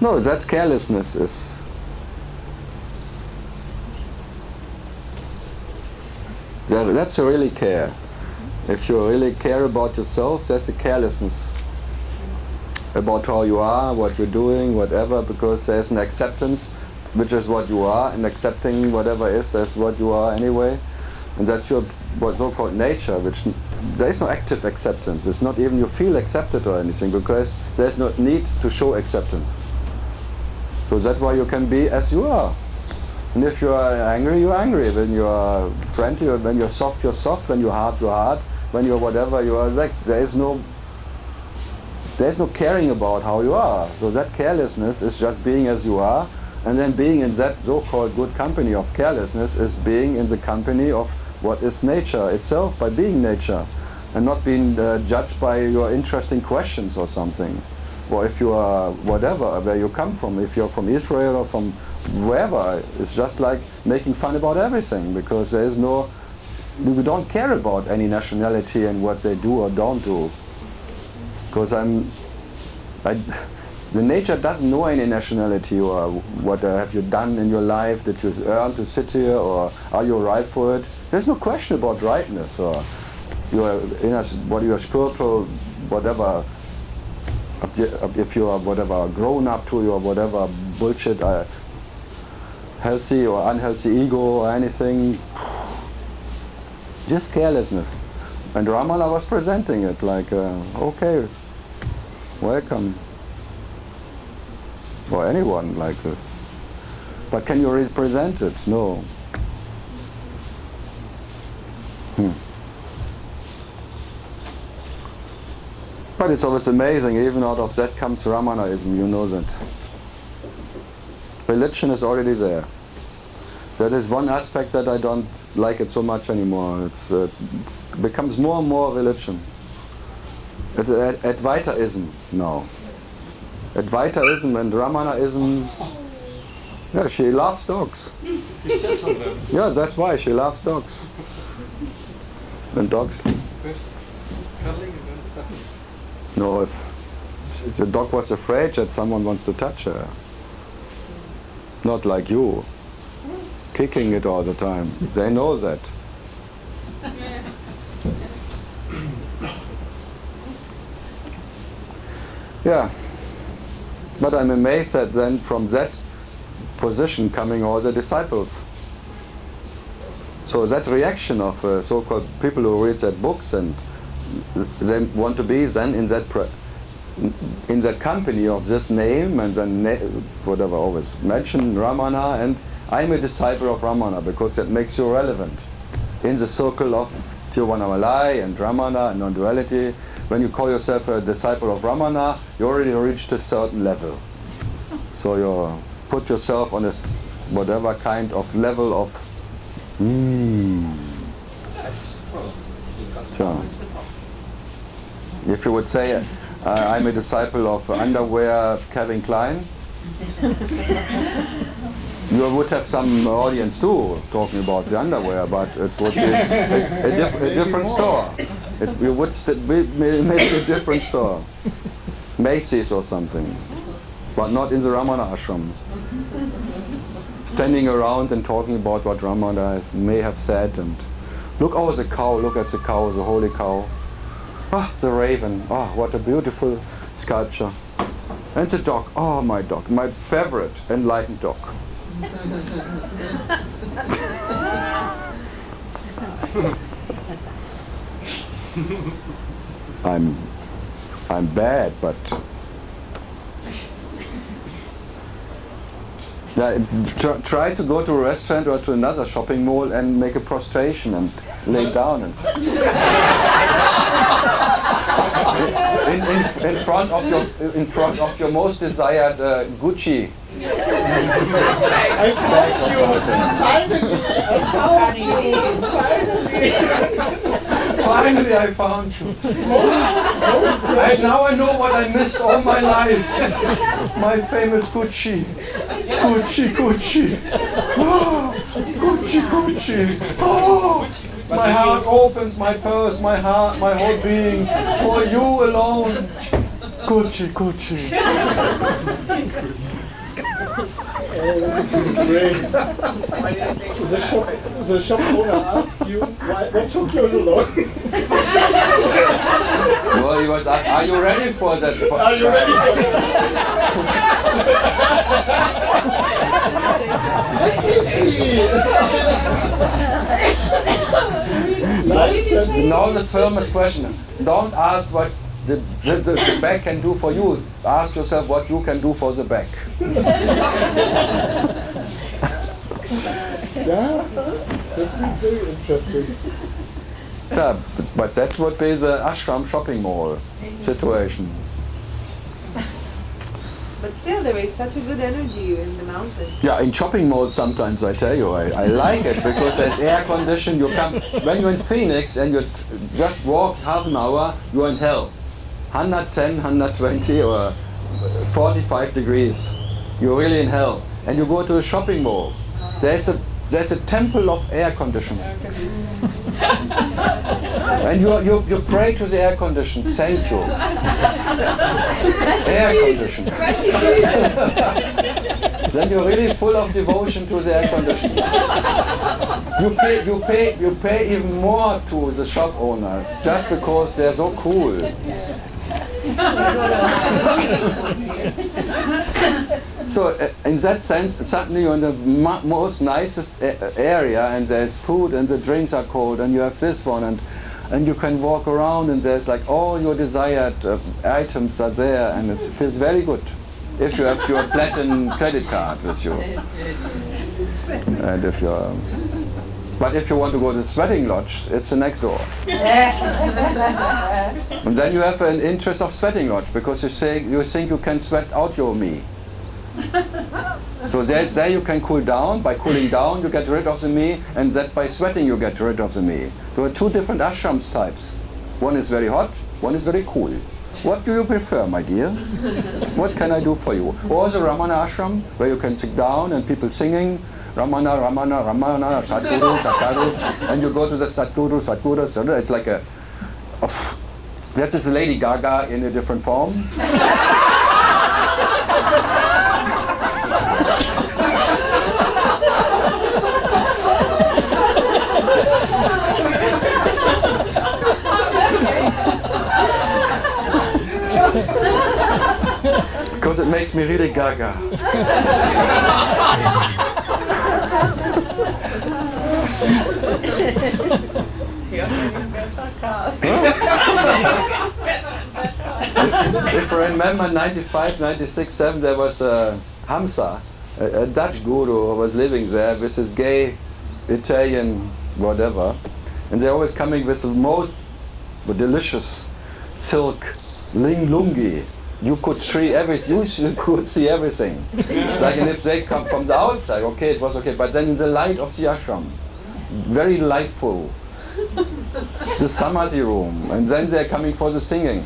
No, that's carelessness. Yeah, that's a really care. If you really care about yourself, that's a carelessness about how you are, what you're doing, whatever, because there's an acceptance, which is what you are, and accepting whatever is as what you are anyway. And that's your so-called nature, which there is no active acceptance. It's not even you feel accepted or anything, because there's no need to show acceptance. So that's why you can be as you are. And if you are angry, you're angry. When you are friendly, when you're soft, you're soft. When you're hard, you're hard. When you're whatever, you are like. There's no caring about how you are. So that carelessness is just being as you are. And then being in that so-called good company of carelessness is being in the company of what is nature itself, by being nature. And not being judged by your interesting questions or something. Or if you are whatever, where you come from, if you're from Israel or from wherever, it's just like making fun about everything, because there is no, we don't care about any nationality and what they do or don't do. Because the nature doesn't know any nationality or what have you done in your life, did you earn to sit here or are you right for it. There's no question about rightness or your inner, what your spiritual, whatever, if you are whatever grown up to your whatever bullshit, healthy or unhealthy ego or anything, just carelessness. And Ramana was presenting it like, okay, welcome, or anyone like this. But can you represent it? No. But it's always amazing, even out of that comes Ramanaism, you know that. Religion is already there. That is one aspect that I don't like it so much anymore. It's becomes more and more religion. Advaitaism now. Advaitaism and Ramanaism. Yeah, she loves dogs. She steps on them. Yeah, that's why she loves dogs. And dogs. First cuddling and then stuffing. No, if the dog was afraid that someone wants to touch her. Not like you. Kicking it all the time. They know that. Yeah. But I'm amazed that then from that position coming all the disciples. So that reaction of so-called people who read that books and they want to be then in that company of this name and then whatever always mention Ramana, and I'm a disciple of Ramana because that makes you relevant in the circle of Tiruvannamalai and Ramana and non-duality. When you call yourself a disciple of Ramana, you already reached a certain level. So you put yourself on this whatever kind of level of So, if you would say I'm a disciple of underwear of Calvin Klein, you would have some audience too talking about the underwear, but it would be a different store. You would make a different store, Macy's or something, but not in the Ramana ashram. Standing around and talking about what Ramana may have said, and look, oh, the cow, look at the cow, the holy cow. Ah, the raven, oh, what a beautiful sculpture. And the dog, oh, my dog, my favorite enlightened dog. I'm bad, but try to go to a restaurant or to another shopping mall and make a prostration and lay down and in front of your most desired Gucci. I found you! Finally I found you! And now I know what I missed all my life. My famous Gucci. Gucci, Gucci. Oh, Gucci, Gucci. Oh, my heart opens, my purse, my heart, my whole being for you alone. Gucci, Gucci. Great. The shop owner asked you, what took you so long? Well, he was asking, are you ready for that? Are you ready for that? Now the famous question. Don't ask what the back can do for you. Ask yourself what you can do for the back. Yeah, that's very interesting. Yeah, but that would be the ashram shopping mall situation. But still, there is such a good energy in the mountains. Yeah, in shopping malls sometimes I tell you, I like it because there's air conditioned. You come when you're in Phoenix and you just walk half an hour, you're in hell. 110, 120 or 45 degrees. You're really in hell. And you go to a shopping mall. There's a temple of air conditioning. And you pray to the air condition. Thank you. Air condition. Then you're really full of devotion to the air condition. You pay even more to the shop owners just because they're so cool. So in that sense, suddenly you're in the most nicest area, and there's food, and the drinks are cold, and you have this one, and you can walk around, and there's like all your desired items are there, and it feels very good if you have your platinum credit card with you, and if you're But if you want to go to the sweating lodge, it's the next door. And then you have an interest of sweating lodge because you think you can sweat out your me. So there you can cool down. By cooling down, you get rid of the me, and that by sweating you get rid of the me. There are two different ashrams types. One is very hot, one is very cool. What do you prefer, my dear? What can I do for you? Or the Ramana ashram, where you can sit down and people singing, Ramana, Ramana, Ramana, Sadguru, Sadguru, and you go to the Sadguru, Sadguru, Sadguru. It's like a... that is Lady Gaga in a different form. Because it makes me really gaga. If I remember 95, 96, 7, there was a Hamsa, a Dutch guru who was living there with his gay Italian whatever, and they're always coming with the most delicious silk lungi. You could see everything. You could see everything. Like, and if they come from the outside, okay, it was okay. But then in the light of the ashram, very lightful, the samadhi room, and then they're coming for the singing,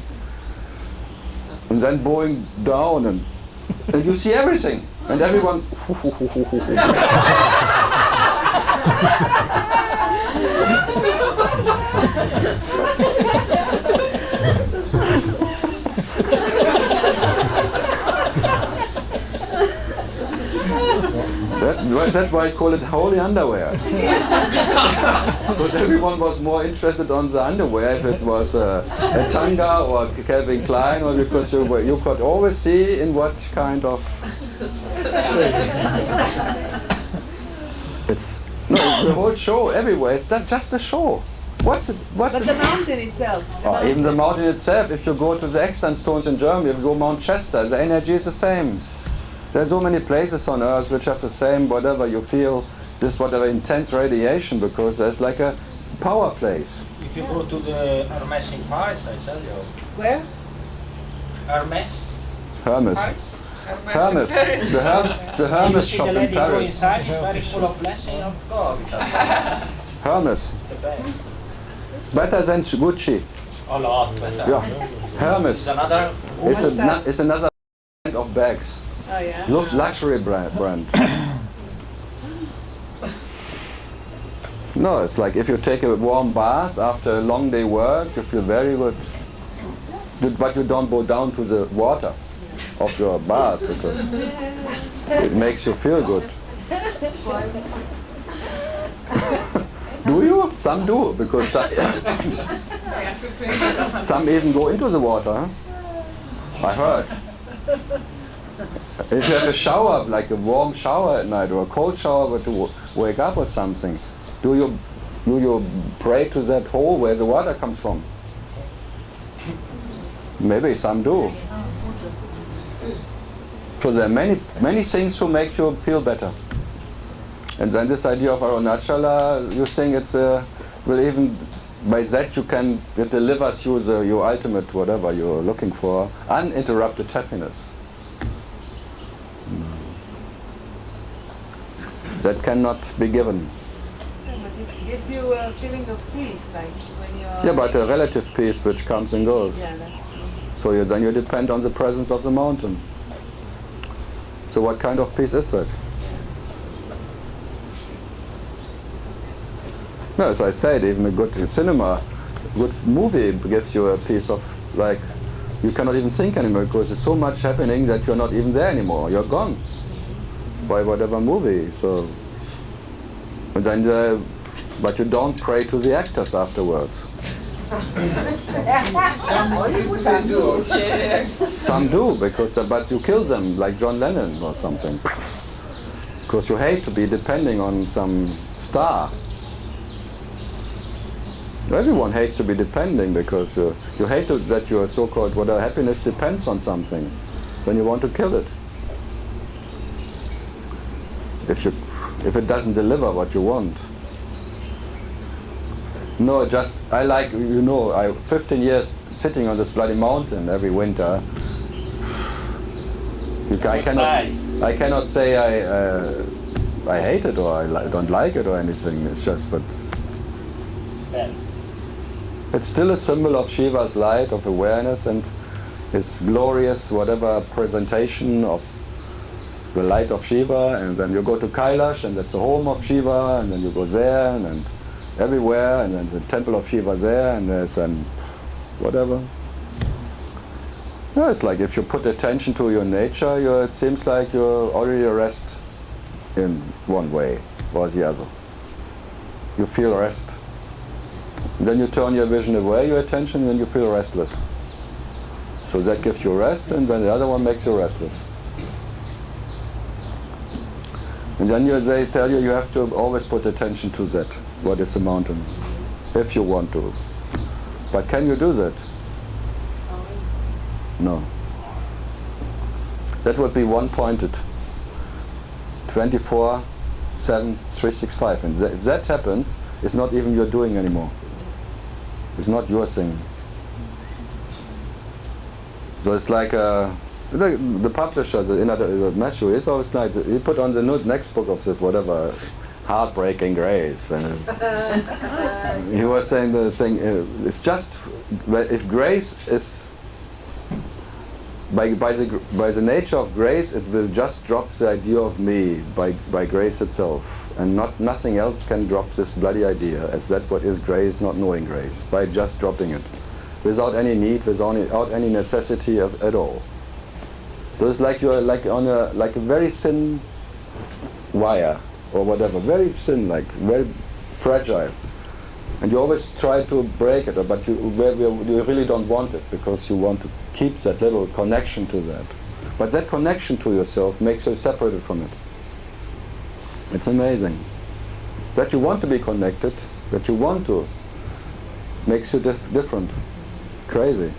and then bowing down, and you see everything, and everyone. That's why I call it holy underwear. Because everyone was more interested on the underwear, if it was a tanga or Calvin Klein, or because you could always see in what kind of shape. It's the whole show everywhere. It's just a show. But the mountain itself. Even the mountain itself. If you go to the Extant Stones in Germany, if you go Mount Chester, the energy is the same. There are so many places on Earth which have the same, whatever you feel, this whatever intense radiation, because there's like a power place. If you go to the Hermes in Paris, I tell you. Where? Hermes. Hermes. Hermes. The Hermes shop in Paris. Go Paris. inside, it's very full of blessing of God. Hermes. The best. Better than Gucci. A lot better. Yeah. Hermes. It's another. It's another brand of bags. Oh yeah. Luxury brand. No, it's like if you take a warm bath after a long day work, you feel very good. But you don't go down to the water of your bath because it makes you feel good. Do you? Some do, because some even go into the water. Huh? I heard. If you have a shower, like a warm shower at night or a cold shower but to wake up or something, do you pray to that hole where the water comes from? Maybe some do. So there are many things to make you feel better. And then this idea of Arunachala, you think it's will even by that it delivers you your ultimate whatever you're looking for, uninterrupted happiness. That cannot be given. Yeah, but it gives you a feeling of peace, like when you're... Yeah, but a relative peace which comes and goes. Yeah, that's true. So then you depend on the presence of the mountain. So what kind of peace is that? No, as I said, even a good cinema, good movie gives you a piece of, like, you cannot even think anymore because there's so much happening that you're not even there anymore. You're gone by whatever movie. So, and then but you don't pray to the actors afterwards. Some do, because but you kill them like John Lennon or something, because you hate to be depending on some star. Everyone hates to be depending because you hate that your so-called whatever happiness depends on something. Then you want to kill it. If it doesn't deliver what you want. No, just, I like, you know, 15 years sitting on this bloody mountain every winter. I cannot say I hate it or I don't like it or anything. It's just, but it's still a symbol of Shiva's light, of awareness, and his glorious whatever presentation of the light of Shiva. And then you go to Kailash, and that's the home of Shiva, and then you go there and everywhere, and then the temple of Shiva there, and there's whatever. Yeah, it's like if you put attention to your nature, it seems like you're already at rest in one way or the other. You feel rest. Then you turn your vision away, your attention, and then you feel restless. So that gives you rest, and then the other one makes you restless. And then they tell you have to always put attention to that. What is the mountain? If you want to. But can you do that? No. That would be one-pointed. 24/7, 365. And if that happens, it's not even your doing anymore. It's not your thing. So it's like the publisher, Matthew, is always like, he put on the next book of this, whatever, Heartbreaking Grace. And he was saying the thing, it's just, if grace is, by the nature of grace, it will just drop the idea of me by grace itself, and nothing else can drop this bloody idea, as that what is grace, not knowing grace, by just dropping it, without any need, without any necessity at all. So it's like you're like on a very thin wire or whatever, very thin, like very fragile. And you always try to break it, but you really don't want it, because you want to keep that little connection to that. But that connection to yourself makes you separated from it. It's amazing. That you want to be connected, that you want to, makes you different. Crazy.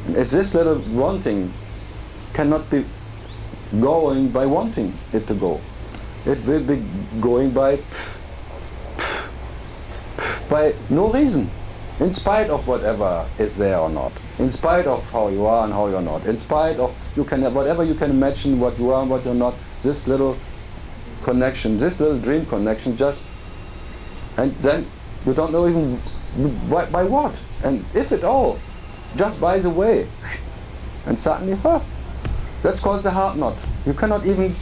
And if this little wanting cannot be going by wanting it to go, it will be going by no reason, in spite of whatever is there or not, in spite of how you are and how you're not, in spite of whatever you can imagine what you are and what you're not, this little connection, this little dream connection, just, and then you don't know even by what, and if at all, just by the way, and suddenly, that's called the heart knot. You cannot even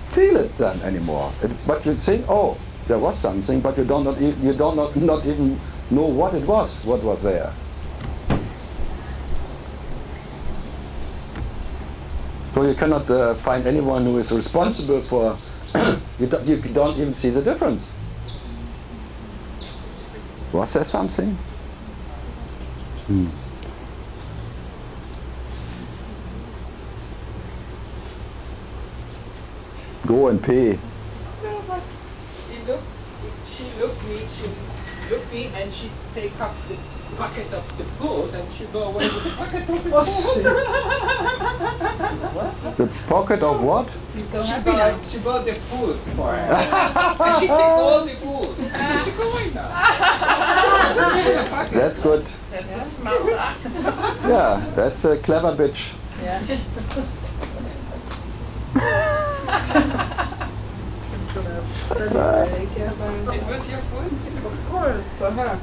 feel it then anymore, but you think, oh, there was something, but you not even know what it was, what was there. So you cannot find anyone who is responsible for, you don't even see the difference. Was there something? Go and pee. She looked me and she take up the bucket of the food and she go away with the bucket of the food. The pocket of what? She bought the food for her. And she take all the food. And she going now. That's good. That's smart. Yeah, that's a clever bitch. Yeah. It was your food? Of course, for her.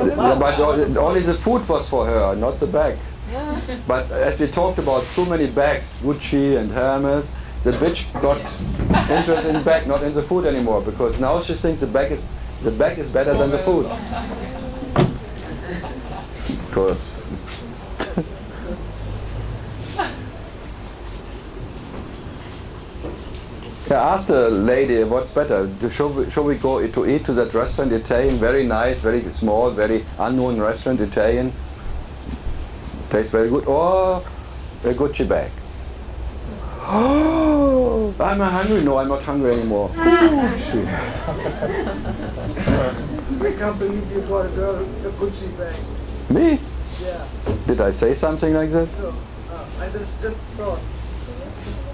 Yeah, but only the food was for her, not the bag. Yeah. But as we talked about so many bags, Gucci and Hermes, the bitch got interested in the bag, not in the food anymore, because now she thinks the bag is better than the food. Because I asked a lady what's better. Shall we go to eat to that restaurant, Italian, very nice, very small, very unknown restaurant, Italian, tastes very good, or a Gucci bag? Oh, I'm hungry. No, I'm not hungry anymore. Gucci. I can't believe you bought a girl a Gucci bag. Me? Yeah. Did I say something like that? So, I just thought.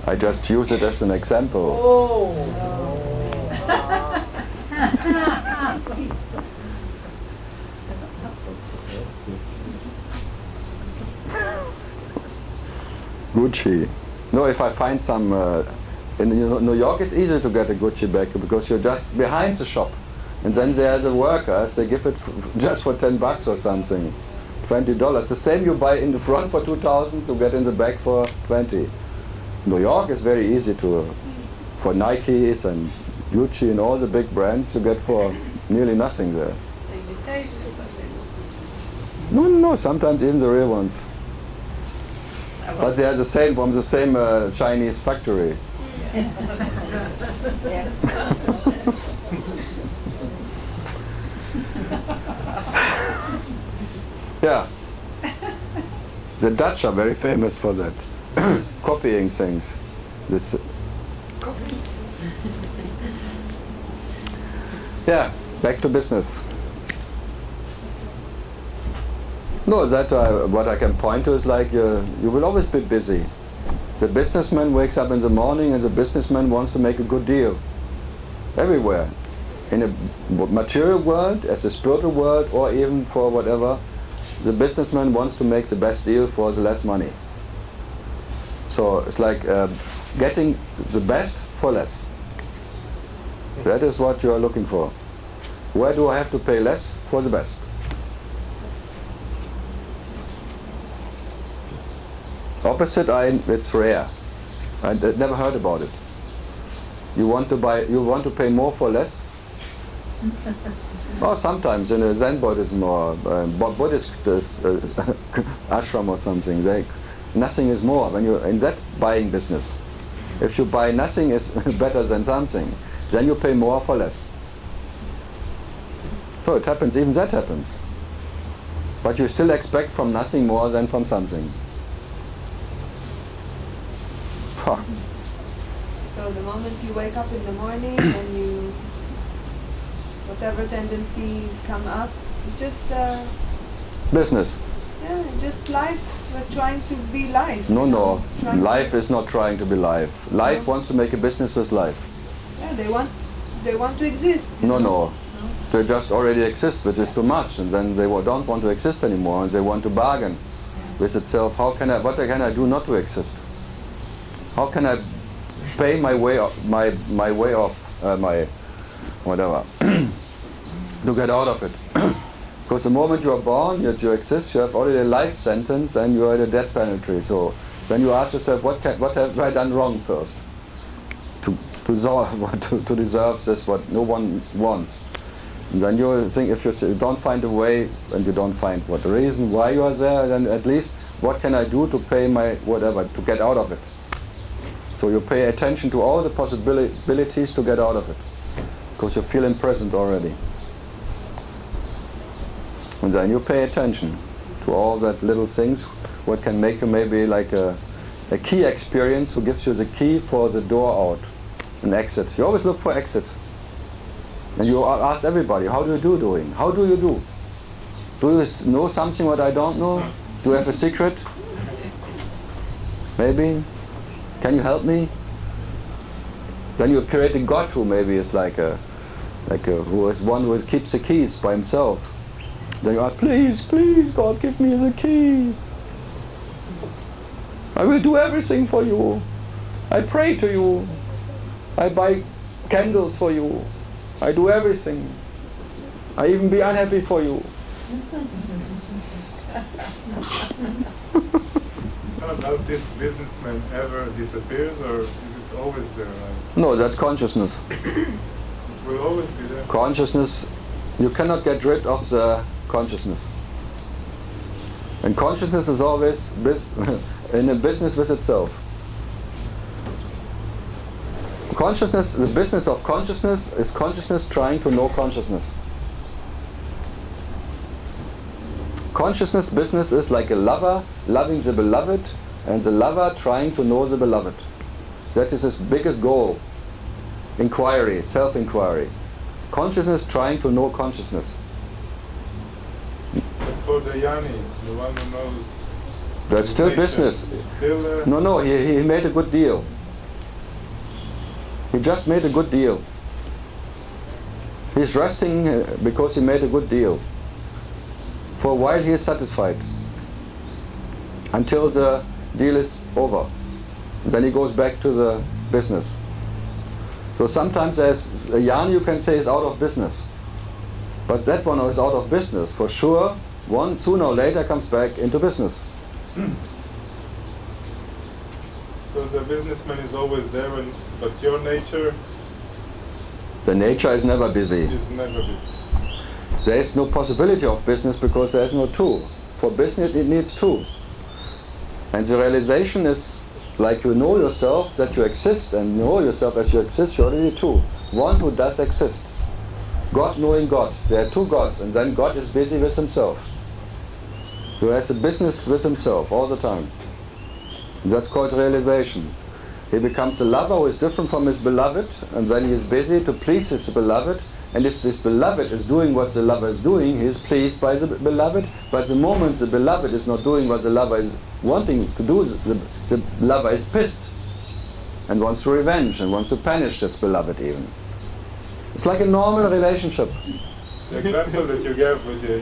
I just use it as an example. Oh. Gucci. No, if I find some in New York, it's easy to get a Gucci bag because you're just behind the shop, and then there are the workers. They give it just for $10 or something, $20. The same you buy in the front for 2,000 to get in the back for 20. New York is very easy to, for Nikes and Gucci and all the big brands, you get for nearly nothing there. No, sometimes even the real ones. But they are the same, from the same Chinese factory. Yeah. The Dutch are very famous for that. Copying things. This. Yeah, back to business. No, that what I can point to is like you will always be busy. The businessman wakes up in the morning and the businessman wants to make a good deal. Everywhere. In a material world, as a spiritual world, or even for whatever, the businessman wants to make the best deal for the less money. So it's like getting the best for less. That is what you are looking for. Where do I have to pay less for the best? Opposite eye, it's rare. I never heard about it. You want to pay more for less? Or sometimes in a Zen Buddhism or Buddhist ashram or something, nothing is more. When you're in that buying business, if you buy nothing is better than something, then you pay more for less. So it happens, even that happens. But you still expect from nothing more than from something. Huh. So the moment you wake up in the morning and you, whatever tendencies come up, just Business. yeah, just life. We're trying to be life. No. Life is not trying to be life. Life wants to make a business with life. Yeah, they want to exist. No. They just already exist, which is too much, and then they don't want to exist anymore, and they want to bargain with itself. What can I do not to exist? How can I pay my way off, my whatever to get out of it? Because the moment you are born, yet you exist, you have already a life sentence, and you are at a death penalty. So then you ask yourself, what have I done wrong first to deserve this? What no one wants. And then you think, if you don't find a way, and you don't find what the reason why you are there, then at least what can I do to pay my whatever to get out of it? So you pay attention to all the possibilities to get out of it, because you feel imprisoned already. And then you pay attention to all that little things, what can make you maybe like a key experience, who gives you the key for the door out, an exit. You always look for exit. And you ask everybody, how do you do doing? How do you do? Do you know something what I don't know? Do you have a secret? Maybe? Can you help me? Then you create a God who maybe is who is one who keeps the keys by himself. Then you ask, please, God, give me the key. I will do everything for you. I pray to you. I buy candles for you. I do everything. I even be unhappy for you. How about this businessman ever disappears, or is it always there? No, that's consciousness. It will always be there. Consciousness, you cannot get rid of the consciousness. And consciousness is always in a business with itself. Consciousness, the business of consciousness is consciousness trying to know consciousness. Consciousness business is like a lover loving the beloved, and the lover trying to know the beloved. That is his biggest goal. Inquiry, self-inquiry. Consciousness trying to know consciousness. But for the Yanni, the one who knows... That's still nature, business. Still, No, he made a good deal. He just made a good deal. He's resting because he made a good deal. For a while he is satisfied until the deal is over. Then he goes back to the business. So sometimes there's a yarn you can say is out of business. But that one is out of business. For sure, one sooner or later comes back into business. So the businessman is always there, but your nature? The nature is never busy. Is never busy. There is no possibility of business because there is no two. For business it needs two. And the realization is, like you know yourself that you exist and know yourself as you exist, you're already two. One who does exist. God knowing God. There are two gods, and then God is busy with himself. So he has a business with himself all the time. That's called realization. He becomes a lover who is different from his beloved, and then he is busy to please his beloved. And if this beloved is doing what the lover is doing, he is pleased by the beloved. But the moment the beloved is not doing what the lover is wanting to do, the lover is pissed and wants to revenge and wants to punish his beloved even. It's like a normal relationship. The example that you gave with the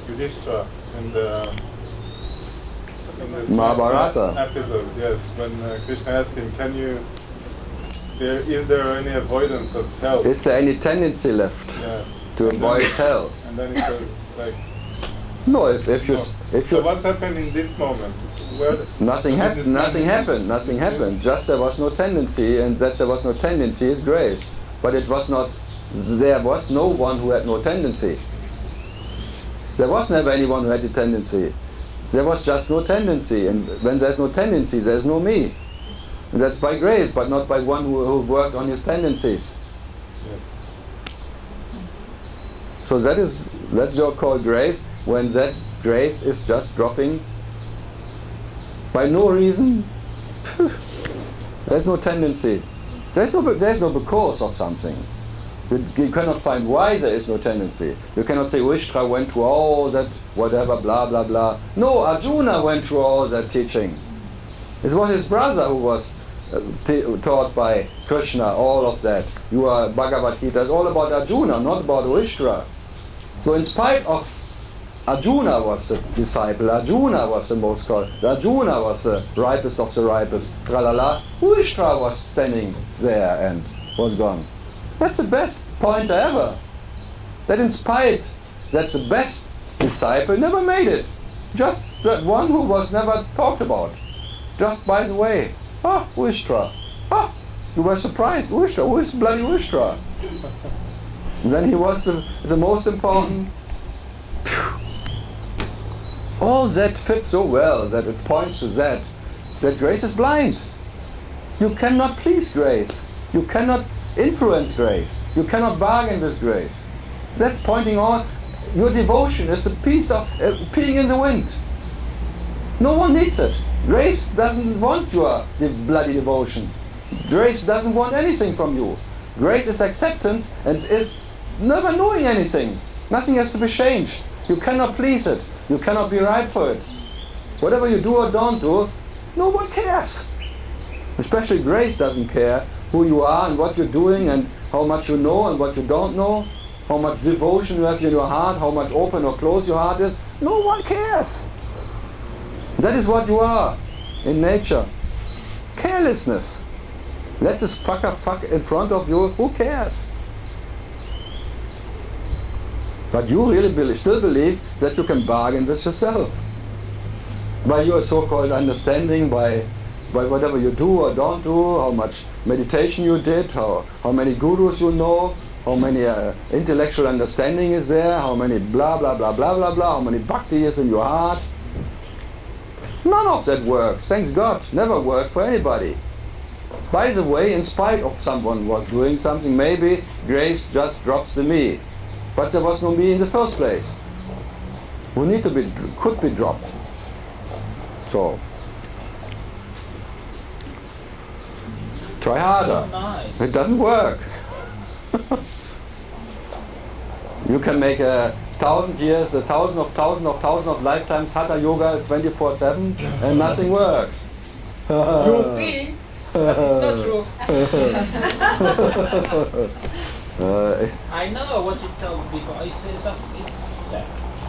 Yudhishthira in this Mahabharata episode, yes, when Krishna asked him, is there any avoidance of hell? Is there any tendency left to avoid hell? And then he says, like, no, if you. So what's happened in this moment? Nothing happened. Just there was no tendency, and that there was no tendency is grace. But it was not. There was no one who had no tendency. There was never anyone who had a tendency. There was just no tendency, and when there's no tendency, there's no me. And that's by grace, but not by one who worked on his tendencies. Yes. So that's your called grace, when that grace is just dropping by no reason. There's no tendency. There's no because of something. You cannot find why there is no tendency. You cannot say Yudhishthira went through all that whatever blah blah blah. No, Arjuna went through all that teaching. It was his brother who was taught by Krishna all of that. You are Bhagavad Gita is all about Arjuna, not about Yudhishthira. So in spite of Arjuna was the disciple, Arjuna was the most called, Arjuna was the ripest of the ripest, tralala, Yudhishthira was standing there and was gone. That's the best pointer ever. That in spite that the best disciple never made it. Just that one who was never talked about. Just by the way. Ah, Yudhishthira. Ah, you were surprised. Yudhishthira, who is bloody Yudhishthira? Then he was the most important. All that fits so well that it points to that grace is blind. You cannot please grace. You cannot influence grace. You cannot bargain with grace. That's pointing on your devotion is a piece of peeing in the wind. No one needs it. Grace doesn't want your bloody devotion. Grace doesn't want anything from you. Grace is acceptance and is never knowing anything. Nothing has to be changed. You cannot please it. You cannot be right for it. Whatever you do or don't do, no one cares. Especially grace doesn't care who you are and what you're doing and how much you know and what you don't know, how much devotion you have in your heart, how much open or closed your heart is. No one cares. That is what you are in nature. Carelessness. Let this fucker fuck in front of you. Who cares? But you really still believe that you can bargain with yourself. By your so-called understanding, by whatever you do or don't do, how much meditation you did, how many gurus you know, how many intellectual understanding is there, how many blah blah blah blah blah blah, how many bhakti is in your heart. None of that works, thanks God, never worked for anybody. By the way, in spite of someone was doing something, maybe grace just drops the me. But there was no me in the first place. Who could be dropped. So, try harder. So nice. It doesn't work. You can make 1,000 years, 1,000 of lifetimes Hatha Yoga 24/7 and nothing works. You think? That is not true. I know what you told me before. I say something.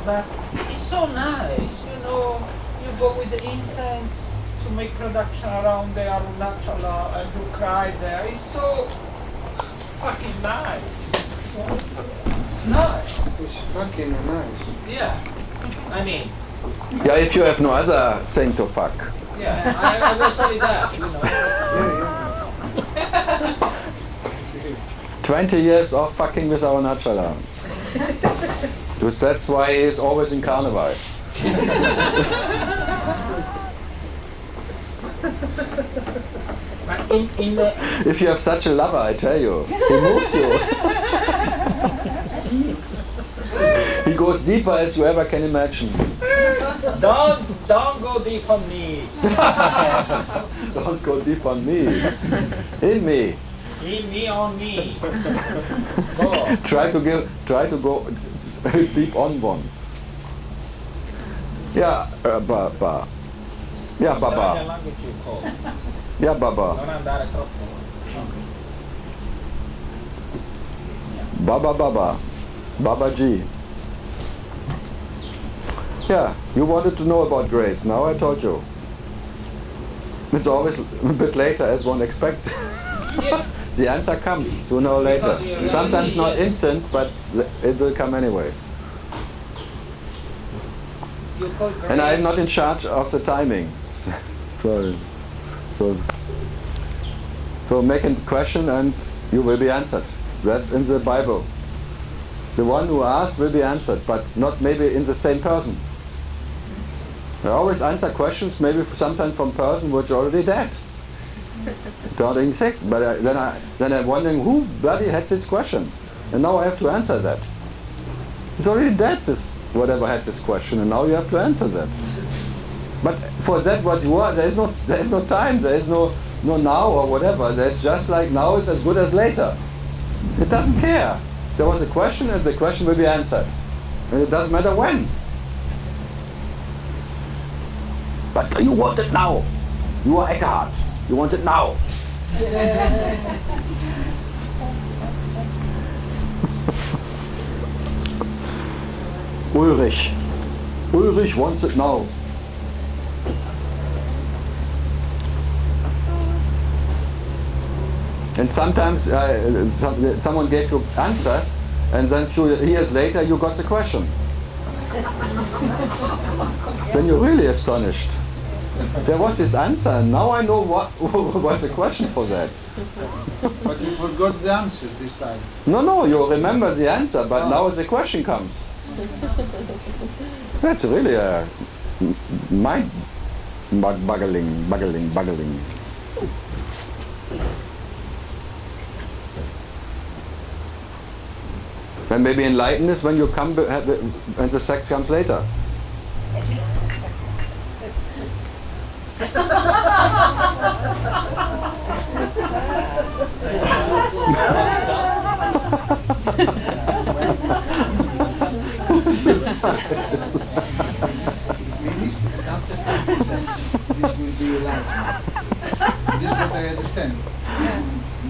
But it's so nice, you know. You go with the incense to make production around the Arunachala and you cry there. It's so fucking nice. It's nice. It's fucking nice. Yeah. I mean. Yeah, if you have no other saint to fuck. Yeah, I will say that, you know. Yeah, 20 years of fucking with Arunachala. That's why he's always in Carnival. But in the If you have such a lover, I tell you, he moves you. He goes deeper as you ever can imagine. don't go deep on me. Don't go deep on me. In me. In me on me. Go. Try to go deep on one. Yeah, Baba. Yeah, Baba. Yeah, Baba. Baba. Baba G. Yeah, you wanted to know about grace. Now I told you. It's always a bit later as one expects. Yeah. The answer comes sooner or later. Sometimes not instant, but it will come anyway. And I am not in charge of the timing. So make a question and you will be answered. That's in the Bible. The one who asked will be answered, but not maybe in the same person. I always answer questions maybe sometimes from person which are already dead. Don't exist. But then I'm wondering who bloody had this question, and now I have to answer that. It's already dead. This whatever had this question, and now you have to answer that. But for that, what you are, there is no time. There is no now or whatever. There's just like now is as good as later. It doesn't care. There was a question, and the question will be answered, and it doesn't matter when. But you want it now. You are Eckhart. You want it now. Ulrich. Ulrich wants it now. And sometimes someone gave you answers, and then a few years later you got the question. Then you're really astonished. There was this answer, and now I know what was the question for that. But you forgot the answer this time. No, you remember the answer, but now the question comes. That's really a mind-boggling. And maybe enlightened is when you come, when the sex comes later. This will be enlightenment. This is what I understand.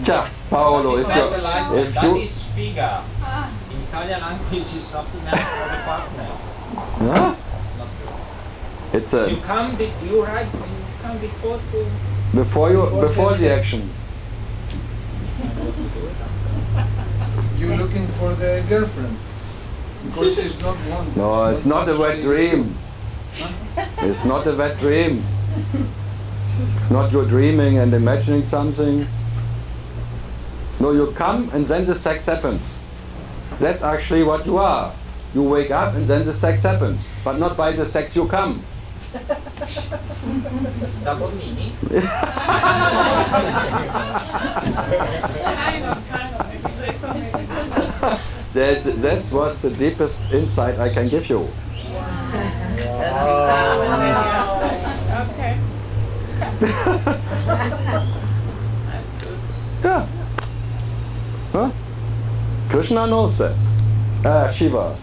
Ciao, Paolo, if that you is figure. In Italian language is supplement for the partner. huh? It's not true. It's a You come before to before the action. You're looking for the girlfriend. Because she's not one. No, it's not a wet dream. It's not a wet dream. It's not your dreaming and imagining something. No, you come and then the sex happens. That's actually what you are. You wake up and then the sex happens. But not by the sex you come. It's double meaning. That was the deepest insight I can give you. Okay. Yeah. Huh? Krishna knows that. Shiva.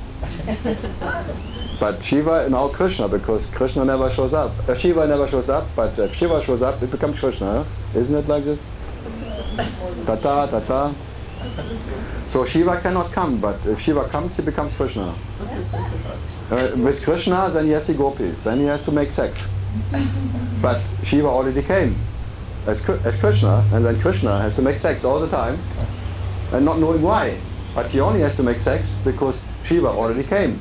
But Shiva now Krishna, because Krishna never shows up. Shiva never shows up, but if Shiva shows up, it becomes Krishna. Huh? Isn't it like this? Tata, tata. So Shiva cannot come, but if Shiva comes, he becomes Krishna. With Krishna, then he has the gopis, then he has to make sex. But Shiva already came as Krishna, and then Krishna has to make sex all the time, and not knowing why. But he only has to make sex because Shiva already came.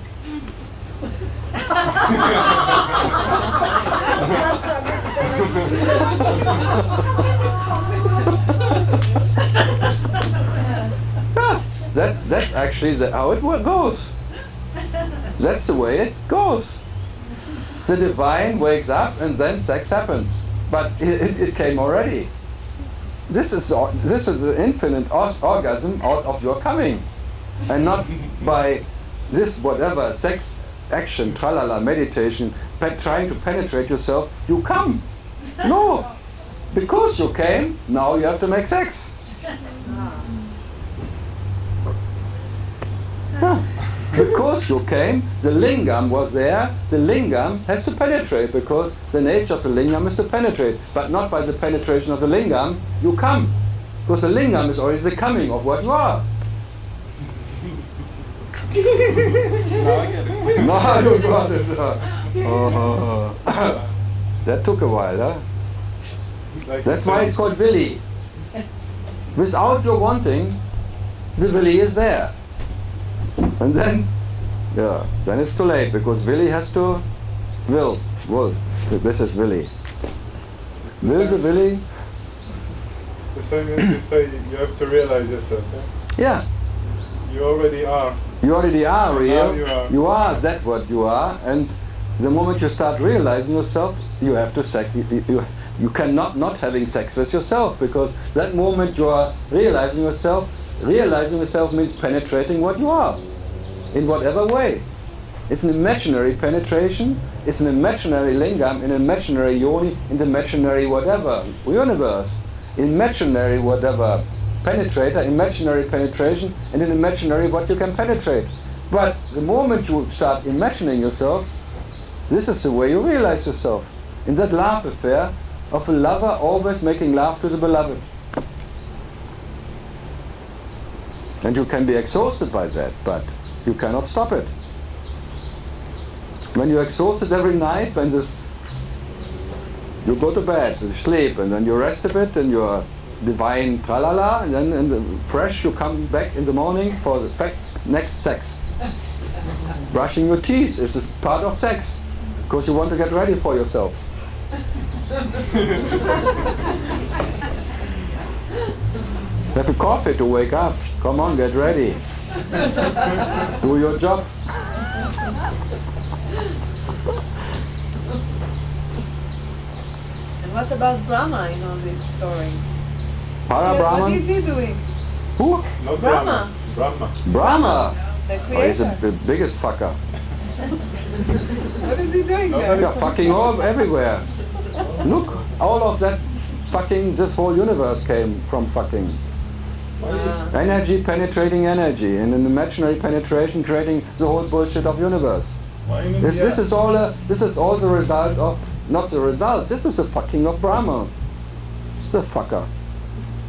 That's actually how it goes. That's the way it goes. The divine wakes up and then sex happens. But it came already. This is the infinite orgasm out of your coming. And not by this whatever sex, action, tralala, meditation, trying to penetrate yourself, you come. No. Because you came, now you have to make sex. Yeah. Because you came, the lingam was there, the lingam has to penetrate because the nature of the lingam is to penetrate, but not by the penetration of the lingam, you come. Because the lingam is already the coming of what you are. Now I get it. No, you got it. That took a while, huh? Like That's why it's called Willi. Without your wanting, the Willi is there. And then it's too late because Willi has to will. This is Willi. Will the Willi? The same as you say, you have to realize yourself. Yeah. You already are. You already are real. Now You are that what you are, and the moment you start realizing yourself, you have to you cannot not having sex with yourself, because that moment you are realizing yourself means penetrating what you are, in whatever way. It's an imaginary penetration, it's an imaginary lingam, an imaginary yoni, in the imaginary whatever universe, imaginary whatever penetrator, imaginary penetration, and an imaginary what you can penetrate. But the moment you start imagining yourself, this is the way you realize yourself. In that love affair of a lover always making love to the beloved. And you can be exhausted by that, but you cannot stop it. When you're exhausted every night, when you go to bed, you sleep, and then you rest a bit, and you're divine tralala, and then fresh you come back in the morning for the next sex. Brushing your teeth is part of sex, because you want to get ready for yourself. Have a coffee to wake up. Come on, get ready. Do your job. And what about Brahma in all this story? Para-Brahman? What is he doing? Who? Not Brahma. Brahma. The Oh, he's creator. the biggest fucker. What is he doing there? Yeah, fucking all everywhere. Look, all of that fucking, this whole universe came from fucking. Energy penetrating energy, and an imaginary penetration creating the whole bullshit of universe. This is all the result of, not the result, this is the fucking of Brahma. The fucker.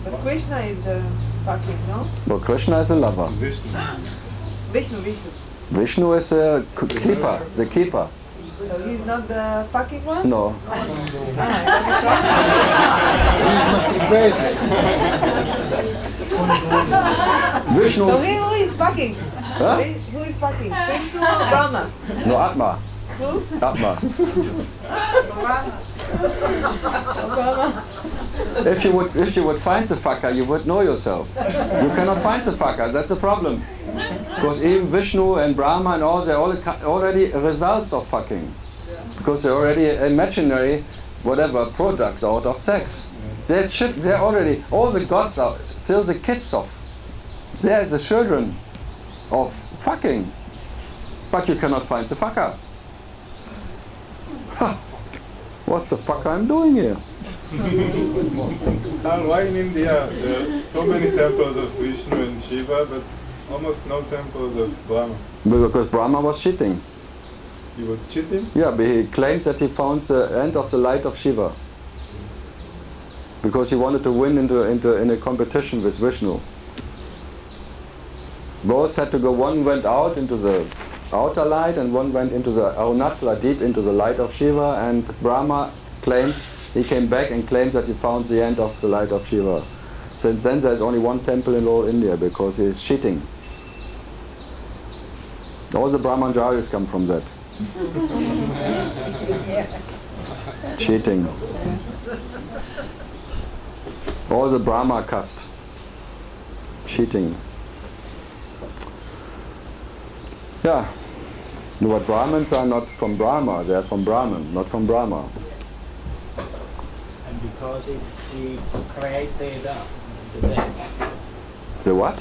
But Krishna is the fucking, no? Well, Krishna is a lover. Vishnu. Vishnu is a keeper, the keeper. So he's not the fucking one? No. Vishnu. So who is fucking? Huh? Who is fucking? Vishnu or Brahma? No, Atma. Who? Atma. Brahma. If you would find the fucker, you would know yourself. You cannot find the fucker, that's the problem. Because even Vishnu and Brahma and all, they're all already results of fucking. Because they're already imaginary, whatever, products out of sex. They're already, all the gods are still the kids of. They're the children of fucking. But you cannot find the fucker. What the fuck I'm doing here? Why in India there are so many temples of Vishnu and Shiva, but almost no temples of Brahma? Because Brahma was cheating. He was cheating? Yeah, but he claimed that he found the end of the light of Shiva. Because he wanted to win in a competition with Vishnu. Both had to go, one went out into the outer light and one went into the Arunachala, deep into the light of Shiva, and Brahma claimed, he came back and claimed that he found the end of the light of Shiva. Since then there's only one temple in all India because he is cheating. All the Brahmanjaris come from that. Cheating. All the Brahma caste. Cheating. Yeah. But Brahmins are not from Brahma, they are from Brahman, not from Brahma. And because he created the dead. The what?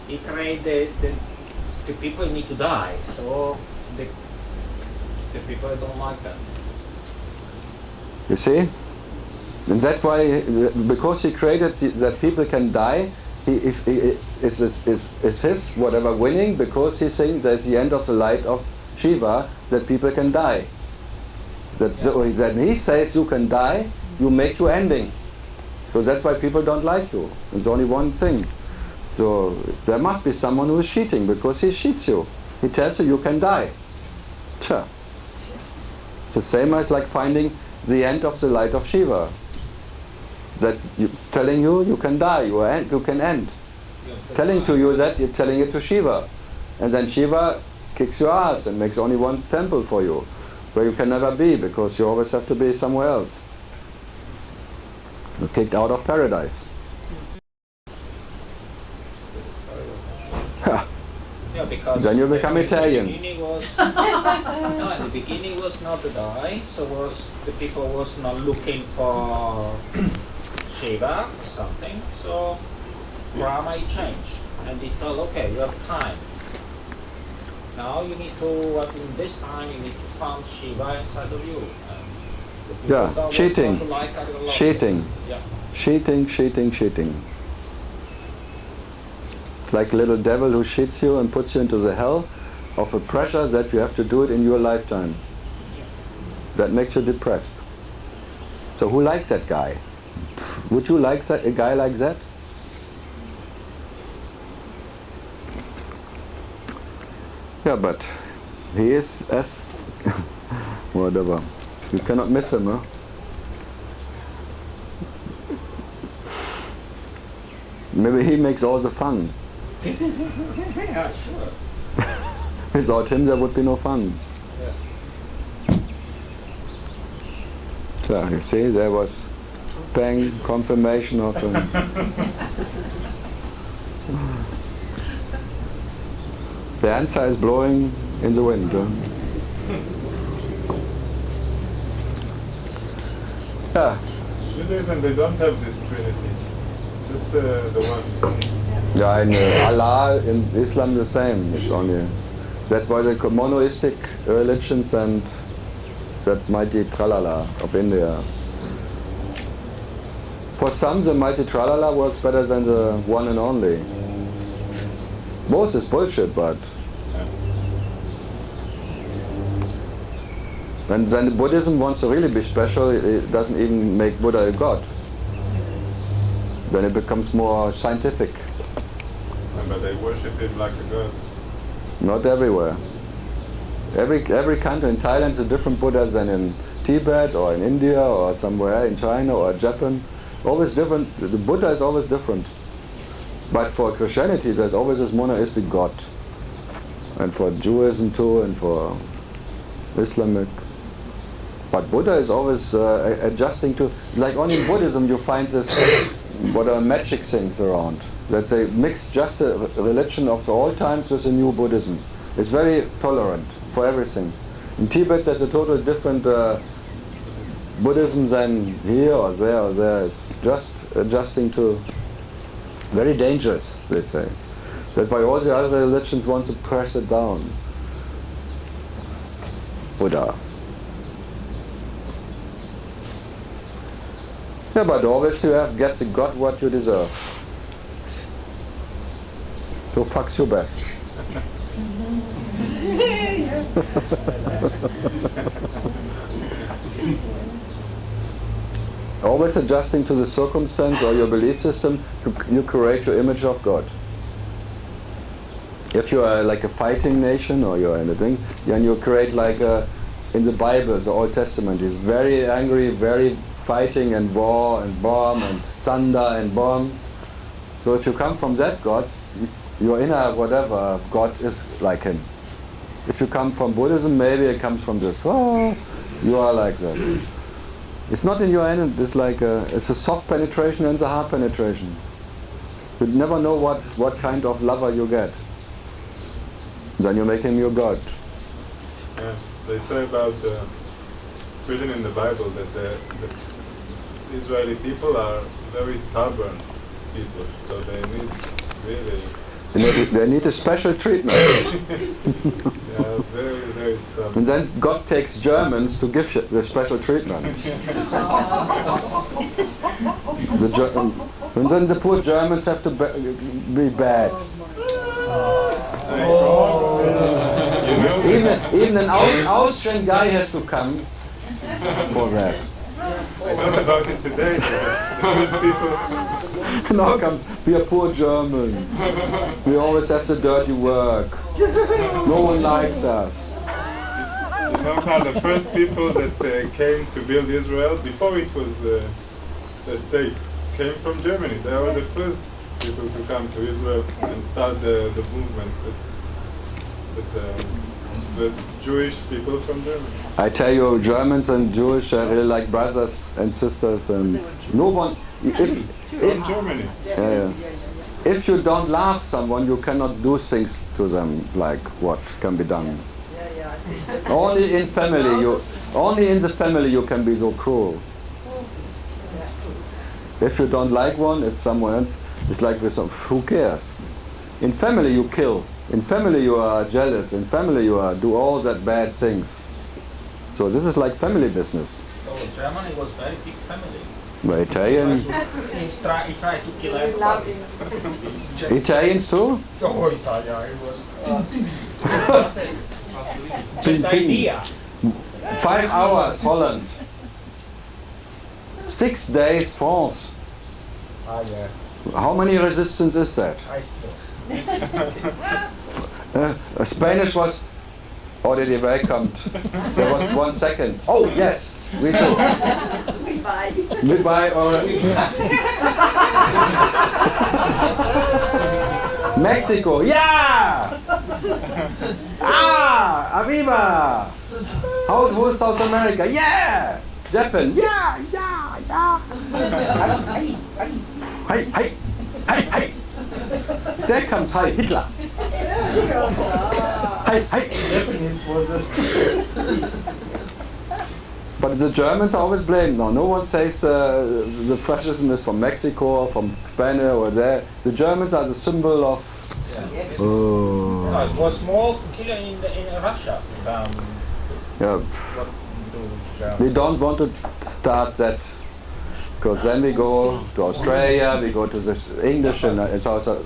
He created the people need to die, so the people don't like that. You see? And that's why, because he created that people can die, is his whatever winning, because he thinks that's the end of the light of Shiva, that people can die. That he says you can die, you make your ending. So that's why people don't like you. It's only one thing. So there must be someone who is cheating, because he cheats you. He tells you can die. Tja. It's the same as like finding the end of the light of Shiva. That's telling you can die, you can end. Telling to you that, you're telling it to Shiva. And then Shiva kicks your ass and makes only one temple for you, where you can never be, because you always have to be somewhere else. You're kicked out of paradise. Yeah, because then you become Italian. The beginning was, no, the beginning was not to die, so the people was not looking for Shiva or something, so Brahma changed, and they thought, okay, you have time. Now you need to, in this time, you need to find Shiva inside of you. Yeah, cheating. Cheating. Yeah. Cheating. It's like a little devil who cheats you and puts you into the hell of a pressure that you have to do it in your lifetime. That makes you depressed. So who likes that guy? Would you like a guy like that? Yeah, but he is as whatever. You cannot miss him, huh? Maybe he makes all the fun. Yeah, sure. Without him there would be no fun. Yeah. So you see, there was bang, confirmation of him. The answer is blowing in the wind. Huh? Yeah. Judaism, they don't have this Trinity, just the one. Yeah, in Allah, in Islam the same. It's only that's why the monoistic religions and that mighty tralala of India. For some, the mighty tralala works better than the one and only. Both is bullshit, but when then Buddhism wants to really be special, it doesn't even make Buddha a god. Then it becomes more scientific. But they worship him like a god. Not everywhere. Every country in Thailand is a different Buddha than in Tibet or in India or somewhere in China or Japan. Always different. The Buddha is always different. But for Christianity, there's always this monoistic God. And for Judaism too, and for Islamic. But Buddha is always adjusting to, like only in Buddhism you find this, what are magic things around. That they mix just the religion of the old times with the new Buddhism. It's very tolerant for everything. In Tibet there's a totally different Buddhism than here or there or there. It's just adjusting to, very dangerous, they say. That's why all the other religions want to press it down. Buddha. Yeah, but always you have get the God what you deserve. So fucks your best. Always adjusting to the circumstance or your belief system, you create your image of God. If you are like a fighting nation or you're anything, then you create like in the Bible, the Old Testament is very angry, very fighting and war and bomb and thunder and bomb. So if you come from that God, your inner whatever God is like him. If you come from Buddhism, maybe it comes from this. Oh, you are like that. It's not in your end. It's like it's a soft penetration and a hard penetration. You never know what kind of lover you get. Then you make him your God. Yeah, they say about it's written in the Bible that the Israeli people are very stubborn people, so they need really. They need a special treatment. Yeah, very, very stubborn. And then God takes Germans to give the special treatment. And then the poor Germans have to be bad. Even an Austrian guy has to come for that. I thought about it today. Those people. Now comes, we are poor German. We always have the dirty work. No one likes us. You know how the first people that came to build Israel, before it was a state, came from Germany. They were the first people to come to Israel and start the movement with the Jewish people from Germany. I tell you, Germans and Jewish are really like brothers and sisters, and no one. If Germany. If you don't love someone, you cannot do things to them like what can be done. Only in the family you can be so cruel. If you don't like one, if someone else is like this, who cares? In family you kill. In family you are jealous. In family you do all that bad things. So this is like family business. So Germany was very big family. But Italian. He tried to kill everybody. Italians too? Oh, Italia, it was just idea. 5 hours Holland. 6 days France. Ah, yeah. How many resistance is that? Spanish was already welcomed. There was 1 second. Oh yes, we too. Goodbye. Goodbye already. Mexico, yeah! Ah, Aviva! Who's South America? Yeah! Japan, yeah! Hey! There comes Heil Hitler. Hey! But the Germans are always blamed now. No one says the fascism is from Mexico or from Spain or there. The Germans are the symbol of. Yeah. Oh. No, it was more killer in Russia. Yeah. We don't want to start that, because then we go to Australia, we go to this English, and it's also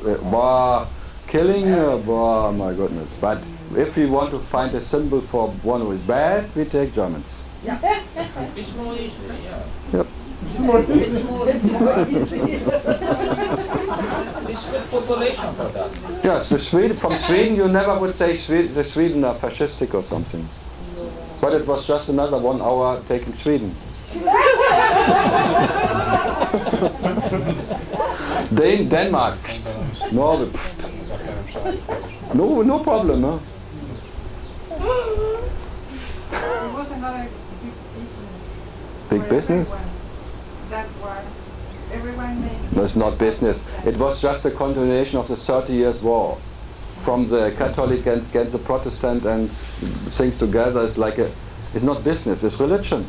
killing. My goodness! But if we want to find a symbol for one who is bad, we take Germans. Yeah. It's more easy, yeah. Yep. It's more easy. It's good population for that. Yes, from Sweden you never would say the Sweden are fascistic or something. But it was just another 1 hour taking Sweden. Denmark. Norway. No problem, huh? There was another Big business? that was everyone made. It's not business. It was just a continuation of the 30 Years' War. From the Catholic against the Protestant and things together. It's not business, it's religion.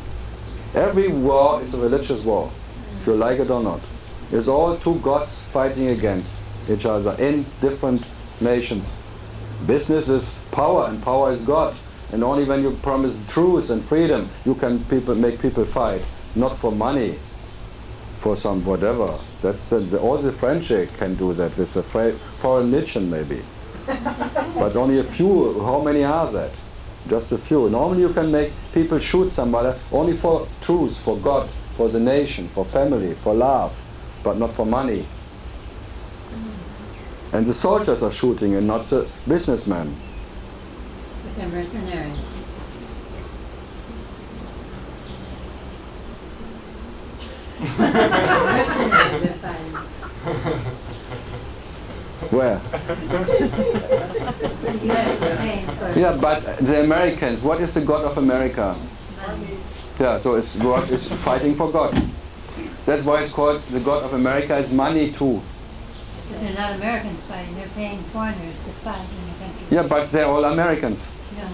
Every war is a religious war, if you like it or not. It's all two gods fighting against each other in different nations. Business is power, and power is God. And only when you promise truth and freedom, you can make people fight. Not for money, for some whatever. That's all the French can do that with a foreign religion maybe. But only a few. How many are that? Just a few. Normally you can make people shoot somebody only for truth, for God, for the nation, for family, for love, but not for money. And the soldiers are shooting and not the businessmen. But they're mercenaries. Mercenaries are fine. Where? Yeah, but the Americans, what is the God of America? Money. Yeah, so it's God is fighting for God. That's why it's called the God of America is money too. But they're not Americans fighting, they're paying foreigners to fight in the country. Yeah, but they're all Americans. Yeah.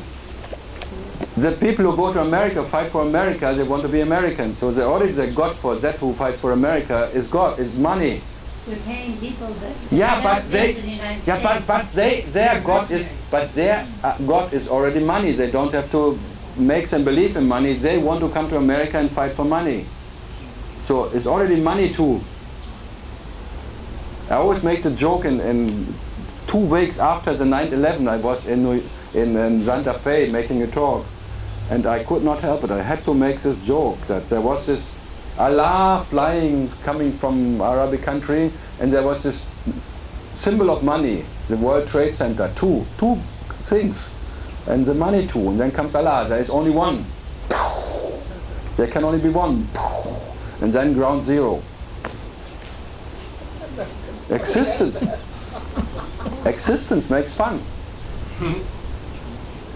The people who go to America fight for America, they want to be Americans. So they already the God for that who fights for America is God, is money. They're paying people that Yeah, but in the they, United yeah, States. but their God is, but their God is already money. They don't have to make them believe in money. They want to come to America and fight for money. So it's already money too. I always make the joke in 2 weeks after the 9/11, I was in Santa Fe making a talk, and I could not help it. I had to make this joke that there was this Allah flying coming from Arabic country, and there was this symbol of money, the World Trade Center, two things, and the money too, and then comes Allah. There is only one. There can only be one, and then ground zero. Existence makes fun.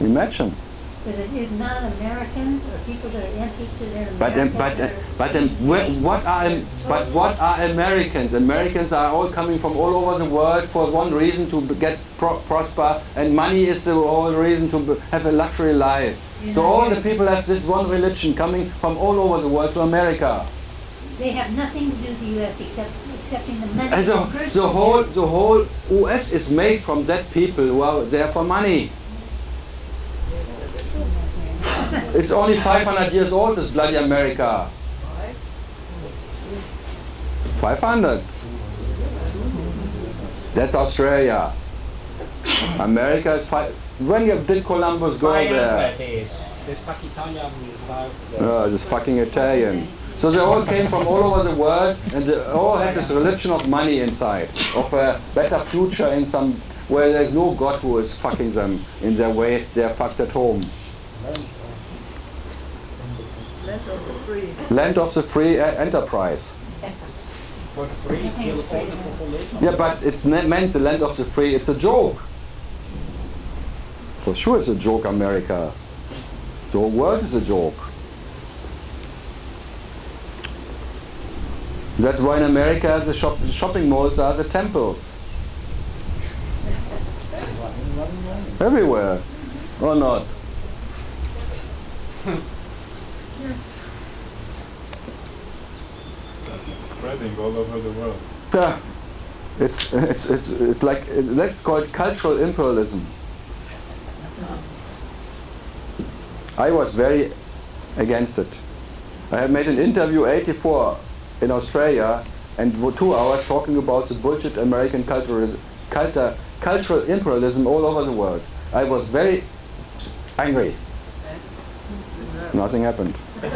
Imagine. But it is not Americans or people that are interested in what are Americans? Americans are all coming from all over the world for one reason, to get prosper, and money is the whole reason to have a luxury life. So all the people have this one religion coming from all over the world to America. They have nothing to do with the U.S. except accepting the money. And the whole U.S. is made from that people who are there for money. It's only 500 years old, this bloody America. 500. That's Australia. America is when did Columbus go there? This fucking Italian is like this fucking Italian. So they all came from all over the world, and they all have this religion of money inside, of a better future in some where there's no God who is fucking them in their way. They're fucked at home. Land of the free. Land of the free enterprise. for free, kill all the population. Yeah, but it's meant the land of the free. It's a joke. For sure, it's a joke, America. The whole world is a joke. That's why in America the shopping malls are the temples. Everywhere. Or not? Yes. Spreading all over the world. Yeah. It's like, that's called cultural imperialism. I was very against it. I had made an interview '84 in Australia, and for 2 hours talking about the bullshit American cultural imperialism all over the world. I was very angry. Nothing happened. It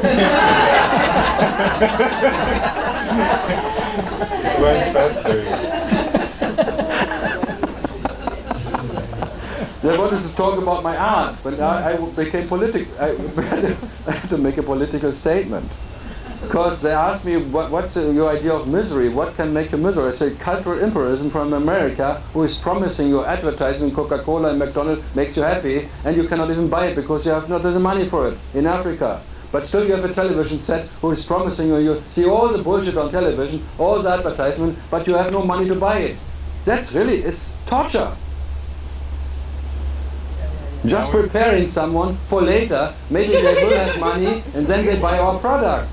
went faster. They wanted to talk about my art, but I became political. I had to make a political statement. Because they asked me, what's your idea of misery? What can make you miserable? I said, cultural imperialism from America, who is promising you advertising Coca-Cola and McDonald's makes you happy, and you cannot even buy it because you have not the money for it in Africa. But still you have a television set who is promising you see all the bullshit on television, all the advertisement, but you have no money to buy it. That's really, it's torture. Just preparing someone for later, maybe they will have money, and then they buy our product.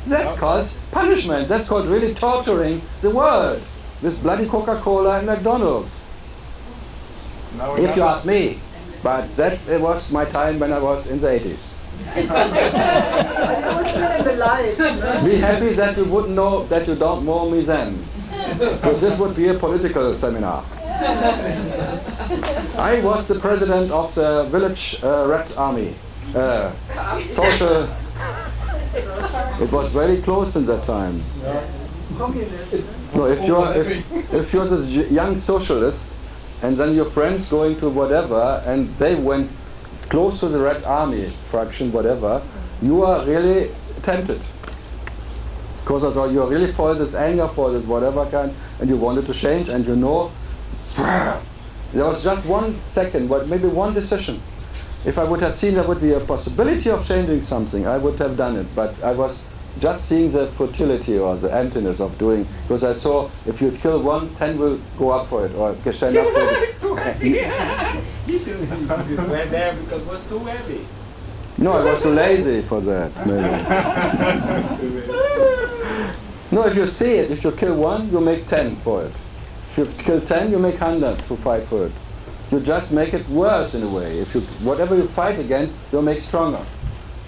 That's called punishment. That's called really torturing the world with bloody Coca-Cola and McDonald's. If you ask me. But that it was my time when I was in the 80s. I was still in the light. Be happy that you wouldn't know that you don't know me then. Because this would be a political seminar. I was the president of the village Red Army. Social... It was very close in that time. No, if you're this young socialist, and then your friends going to whatever, and they went close to the Red Army fraction, whatever, you are really tempted. Because you are really full of this anger for this whatever kind, and you wanted to change, and you know, there was just 1 second, but maybe one decision. If I would have seen there would be a possibility of changing something, I would have done it. But I was just seeing the futility or the emptiness of doing, because I saw if you kill 1, 10 will go up for it or stand up for it. You went there because it was too heavy. No, I was too lazy for that, maybe. No, if you see it, if you kill 1, you make 10 for it. If you kill 10, you make 100 to fight for it. You just make it worse in a way. If you, whatever you fight against, you make stronger.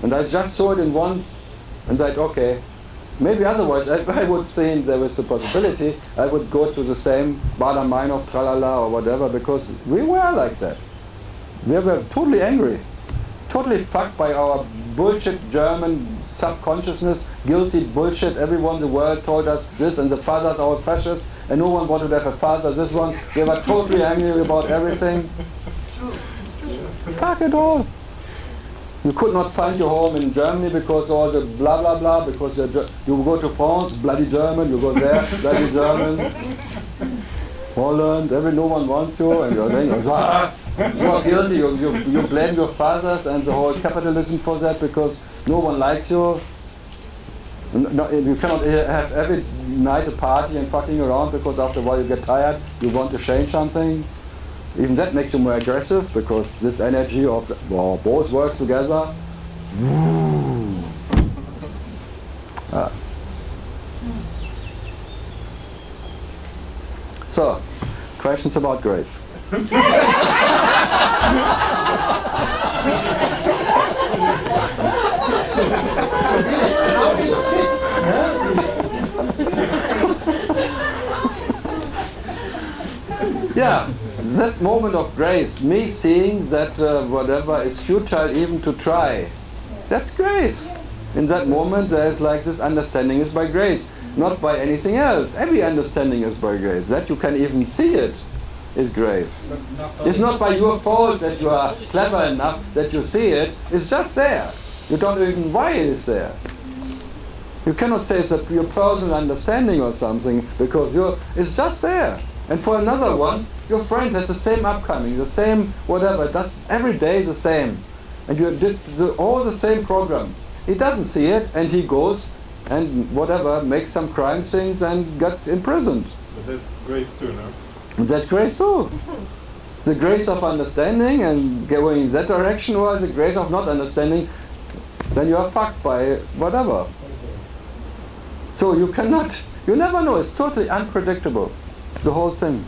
And I just saw it in once, and said, okay, maybe otherwise, if I would think there was a possibility, I would go to the same Baader Meinhof, tralala, or whatever, because we were like that. We were totally angry, totally fucked by our bullshit German subconsciousness, guilty bullshit. Everyone in the world told us this, and the fathers are all fascists, and no one wanted to have a father, this one. They were totally angry about everything. Fuck it all. You could not find your home in Germany because all the blah blah blah, because you go to France, bloody German, you go there, bloody German. Holland, no one wants you, and you're then, you are guilty, you blame your fathers and the whole capitalism for that because no one likes you. No, you cannot have every night a party and fucking around because after a while you get tired, you want to change something. Even that makes you more aggressive because this energy of both works together. So, questions about grace? Yeah, that moment of grace, me seeing that whatever is futile even to try, that's grace. In that moment there is like this understanding is by grace, not by anything else. Every understanding is by grace. That you can even see it is grace. It's not by your fault that you are clever enough that you see it. It's just there. You don't even know why it is there. You cannot say it's your personal understanding or something because it's just there. And for another one, your friend has the same upcoming, the same whatever, does every day the same. And you did all the same program. He doesn't see it and he goes and whatever, makes some crime things and gets imprisoned. But that's grace too, no? And that's grace too. The grace of understanding and going in that direction, or the grace of not understanding, then you are fucked by whatever. So you never know, it's totally unpredictable, the whole thing.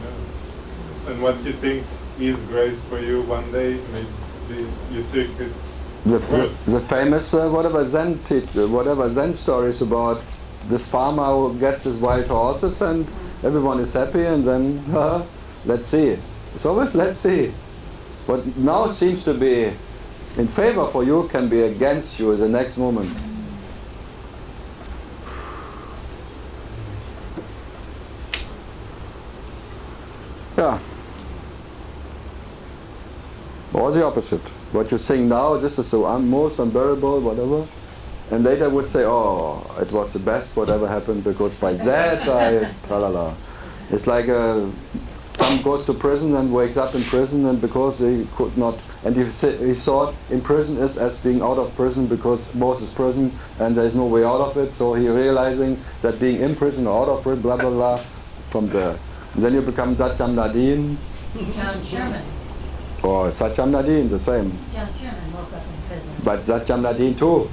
Yeah. And what you think is grace for you one day, maybe you think it's the famous whatever Zen stories about this farmer who gets his wild horses and everyone is happy and then let's see. It's always let's see. What now seems to be in favor for you can be against you the next moment. Yeah. Or the opposite. What you think now, this is so most unbearable, whatever. And later would say, oh, it was the best whatever happened because by that I, tra-la-la. It's like some goes to prison and wakes up in prison and because he could not, and he thought in prison is as being out of prison because both is prison and there is no way out of it. So he realizing that being in prison or out of prison, blah, blah, blah, from there. And then you become Satyam Nadine. John Sherman. Or Satyam Nadine, the same. John Sherman woke up in prison. But Satyam Nadine too.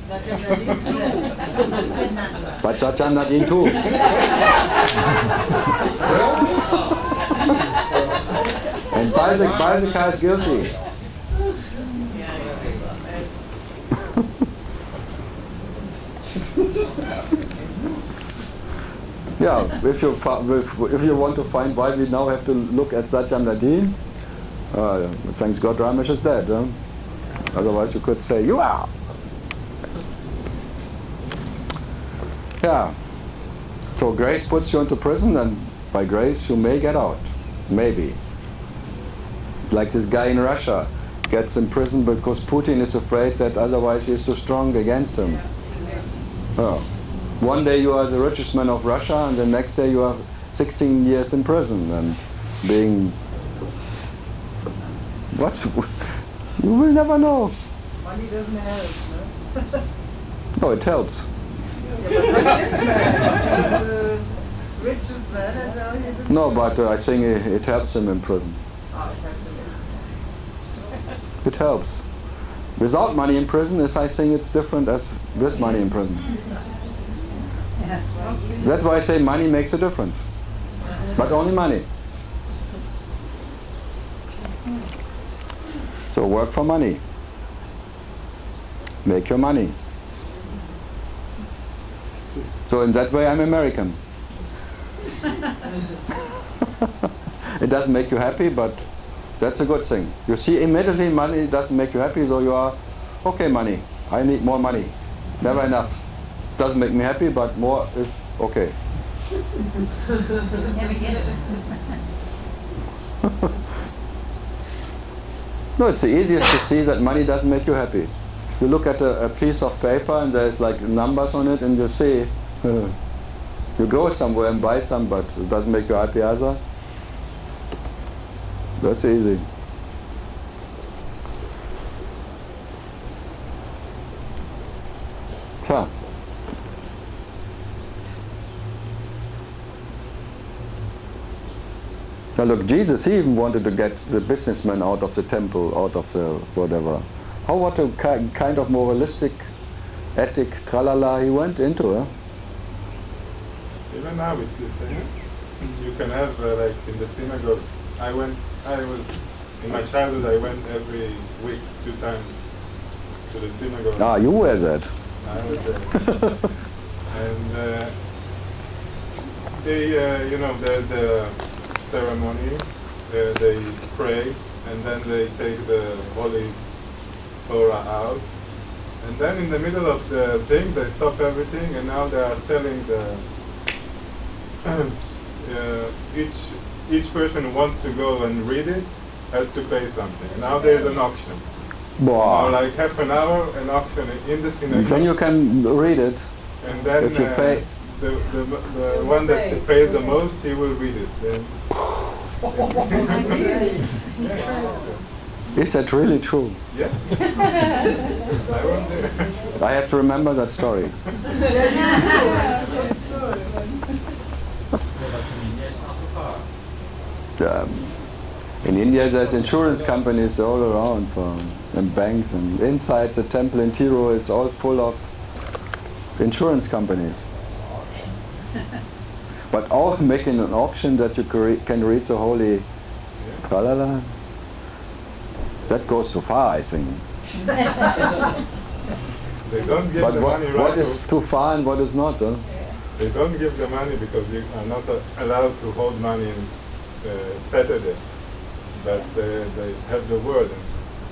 But Satyam Nadine too. And Balzika is guilty. Yeah, if you want to find why we now have to look at Satyam Nadine, thanks God Ramesh is dead. Otherwise you could say, you are! Yeah. So grace puts you into prison, and by grace you may get out. Maybe. Like this guy in Russia gets in prison because Putin is afraid that otherwise he is too strong against him. Oh. One day you are the richest man of Russia, and the next day you are 16 years in prison and being... What's... You will never know. Money doesn't help, no? No, it helps. Richest man, and now he's No, but I think it helps him in prison. It helps. Without money in prison, I think it's different as with money in prison. That's why I say money makes a difference. But only money. So work for money. Make your money. So in that way I'm American. It doesn't make you happy, but that's a good thing. You see, immediately money doesn't make you happy, so you are, okay, money. I need more money. Never enough. Doesn't make me happy, but more is okay. Never get it. No, it's the easiest to see that money doesn't make you happy. You look at a piece of paper and there's like numbers on it, and you see, you go somewhere and buy some, but it doesn't make you happy either. That's easy. So. Now look, Jesus, he even wanted to get the businessman out of the temple, out of the whatever. What a kind of moralistic, ethic, tralala he went into, huh? Even now it's the same. You can have, like in the synagogue, in my childhood I went every week 2 times to the synagogue. Ah, you were that. I was there. And they, there's the ceremony, they pray, and then they take the Holy Torah out. And then in the middle of the thing, they stop everything, and now they are selling the... each person who wants to go and read it has to pay something. And now there's an auction. Wow. Now, like half an hour, an auction in the synagogue. Then you can read it. And then if you pay. The one that pays the most, he will read it. Then. Is that really true? Yeah. I have to remember that story. In India there's insurance companies all around, and banks, and inside the temple in Tiro is all full of insurance companies. But all making an auction that you can read the holy tralala. That goes too far, I think. They don't give but the money right. What is too far and what is not? Huh? They don't give the money because you are not allowed to hold money on Saturday. But they have the word.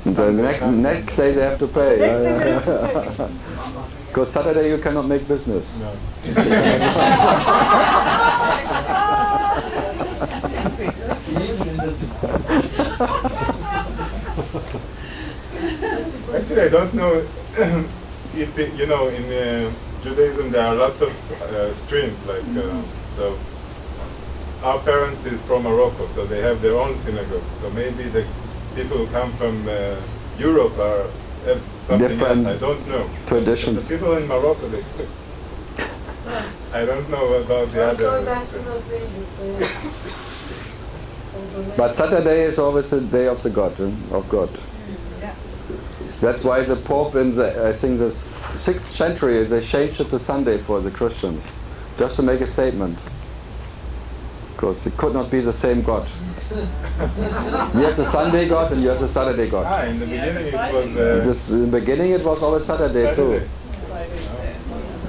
The next day they have to pay. Because Saturday you cannot make business. No. Actually, I don't know if in Judaism there are lots of streams. Like so, our parents is from Morocco, so they have their own synagogue. So maybe the people who come from Europe have something different else. I don't know. traditions. The people in Morocco, I don't know about the other. But Saturday is always the day of the God, of God. That's why the Pope in the, I think the 6th century, they changed it to Sunday for the Christians, just to make a statement. Because it could not be the same God. You have the Sunday God and you have the Saturday God. In the beginning it was... in the beginning it was always Saturday too.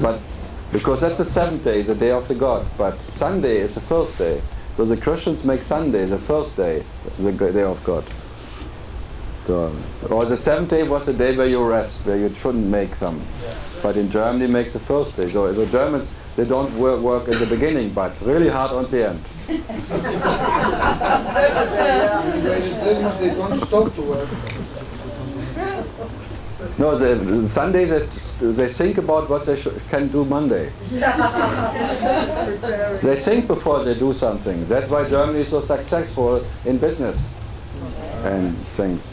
But because that's the 7th day, the day of the God. But Sunday is the first day. So the Christians make Sunday the first day, the day of God. So, or the 7th day was the day where you rest, where you shouldn't make some. But in Germany makes the first day. So the Germans they don't work at the beginning, but really hard on the end. They don't stop to work. No, the Sunday they think about what they can do Monday. They think before they do something. That's why Germany is so successful in business and things.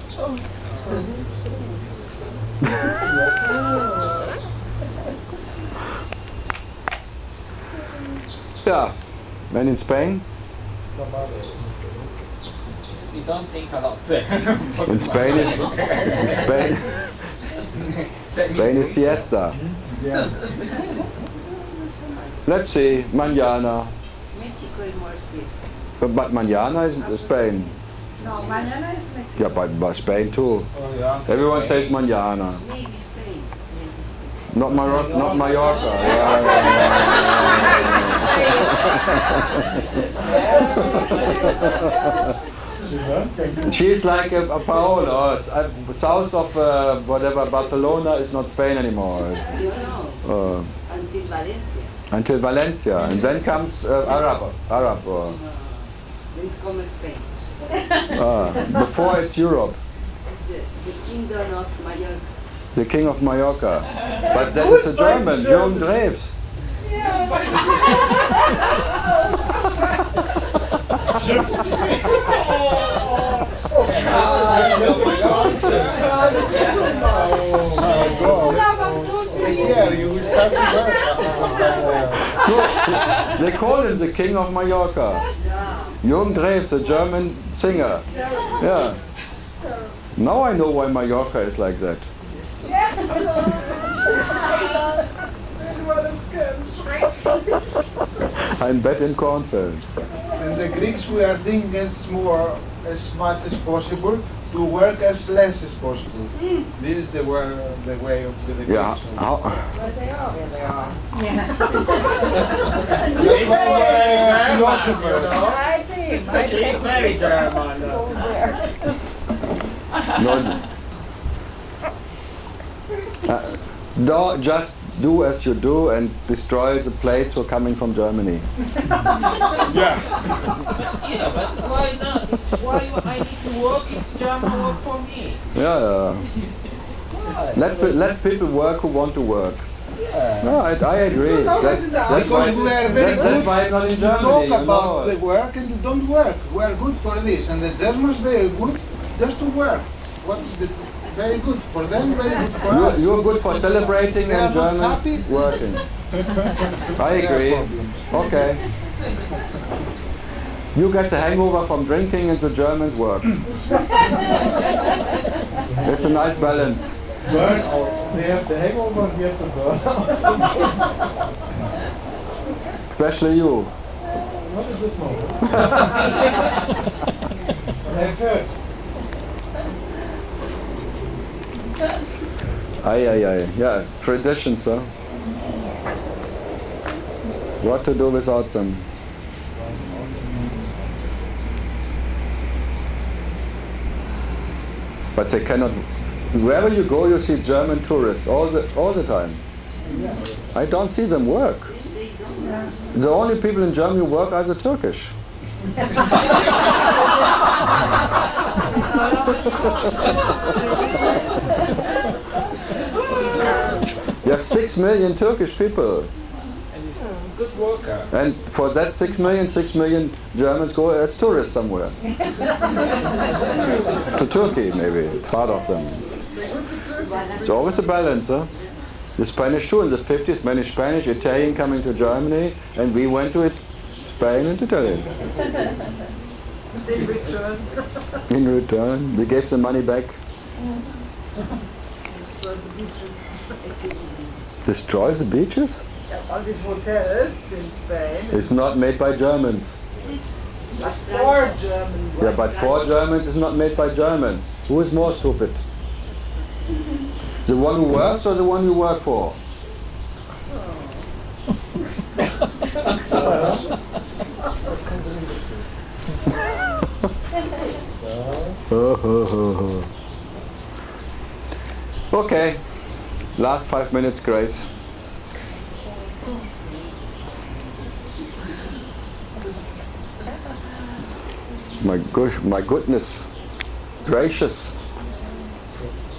Yeah, and in Spain? You don't think a lot there. In Spain Spain is siesta. Yeah. Let's see, mañana. Mexico is more siesta. But mañana is Spain. No, mañana is Mexico. Yeah, but Spain too. Oh, yeah. Everyone says mañana. Maybe Spain. Not Mallorca. She's like a Paola. South of whatever Barcelona is not Spain anymore. Until Valencia. Until Valencia, and then comes Arab. It's called Spain. Before it's Europe. The kingdom of Mallorca. The king of Mallorca. But that is a German, Jürgen Drews. Yeah, you will start to work. They call him the king of Mallorca. Jürgen Drews, a German singer. Yeah. Now I know why Mallorca is like that. Ein Bett in Kornfeld. And the Greeks were thinking as much as possible to work as less as possible. This is the way of the Greeks. Yeah. How? That's why we're philosophers. Very German. Just do as you do and destroy the plates who are coming from Germany. Yeah. Yeah, but why not? It's why I need to work if German work for me. Yeah. Let people work who want to work. No, I agree. That's why we are very good. why I'm not in You Germany. talk about the work and you don't work. We are good for this, and the Germans very good just to work. What is the very good for them? Very good for us. You're good for celebrating They are and not Germans happy. working. I agree. Okay. You get the hangover from drinking and the Germans work. It's a nice balance. Burn out. They have the hangover and we have the burn out. Especially you. Not at this moment. I've heard. Aye. Yeah, traditions, huh? What to do without them? But they cannot. Wherever you go, you see German tourists all the time. I don't see them work. The only people in Germany who work are the Turkish. You have 6 million Turkish people. And he's a good worker. And for that 6 million Germans go as tourists somewhere. To Turkey, maybe, part of them. It's always a balance, huh? The Spanish too, in the 50s, many Spanish, Italian coming to Germany, and we went to Spain and Italy. In return. In return, we gave the money back. Destroy the beaches? All these hotels in Spain. It's not made by Germans. For German. Yeah, but for Germans, it's not made by Germans. Who is more stupid? The one who works or the one you work for? Okay, last 5 minutes, Grace. My goodness gracious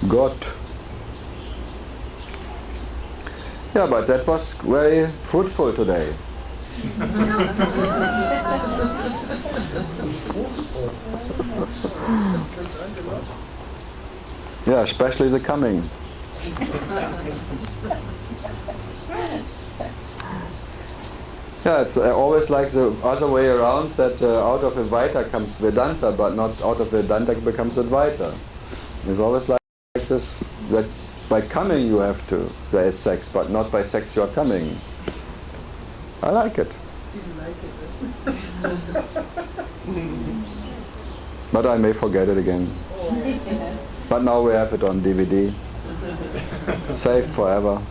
God. Yeah, but that was very fruitful today. Yeah, especially the coming. Yeah, it's always like the other way around, that out of Advaita comes Vedanta, but not out of Vedanta becomes Advaita. It's always like this, that by coming you have to, there is sex, but not by sex you are coming. I like it. But I may forget it again. But now we have it on DVD, saved forever.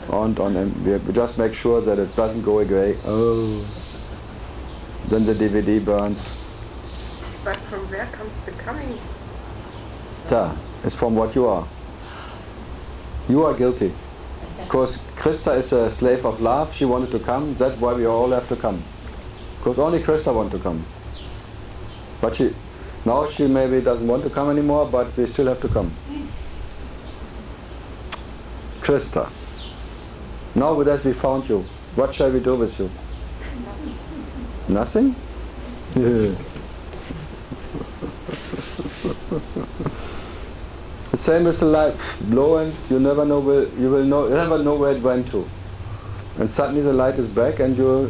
We just make sure that it doesn't go away. Oh, then the DVD burns. But from where comes the coming? Yeah, it's from what you are. You are guilty. Because Krista is a slave of love, she wanted to come, that's why we all have to come. Because only Krista wants to come. But now she maybe doesn't want to come anymore, but we still have to come. Krista, now that we found you, what shall we do with you? Nothing? Yeah. The same as the light, blow and you never know never know where it went to. And suddenly the light is back and you're...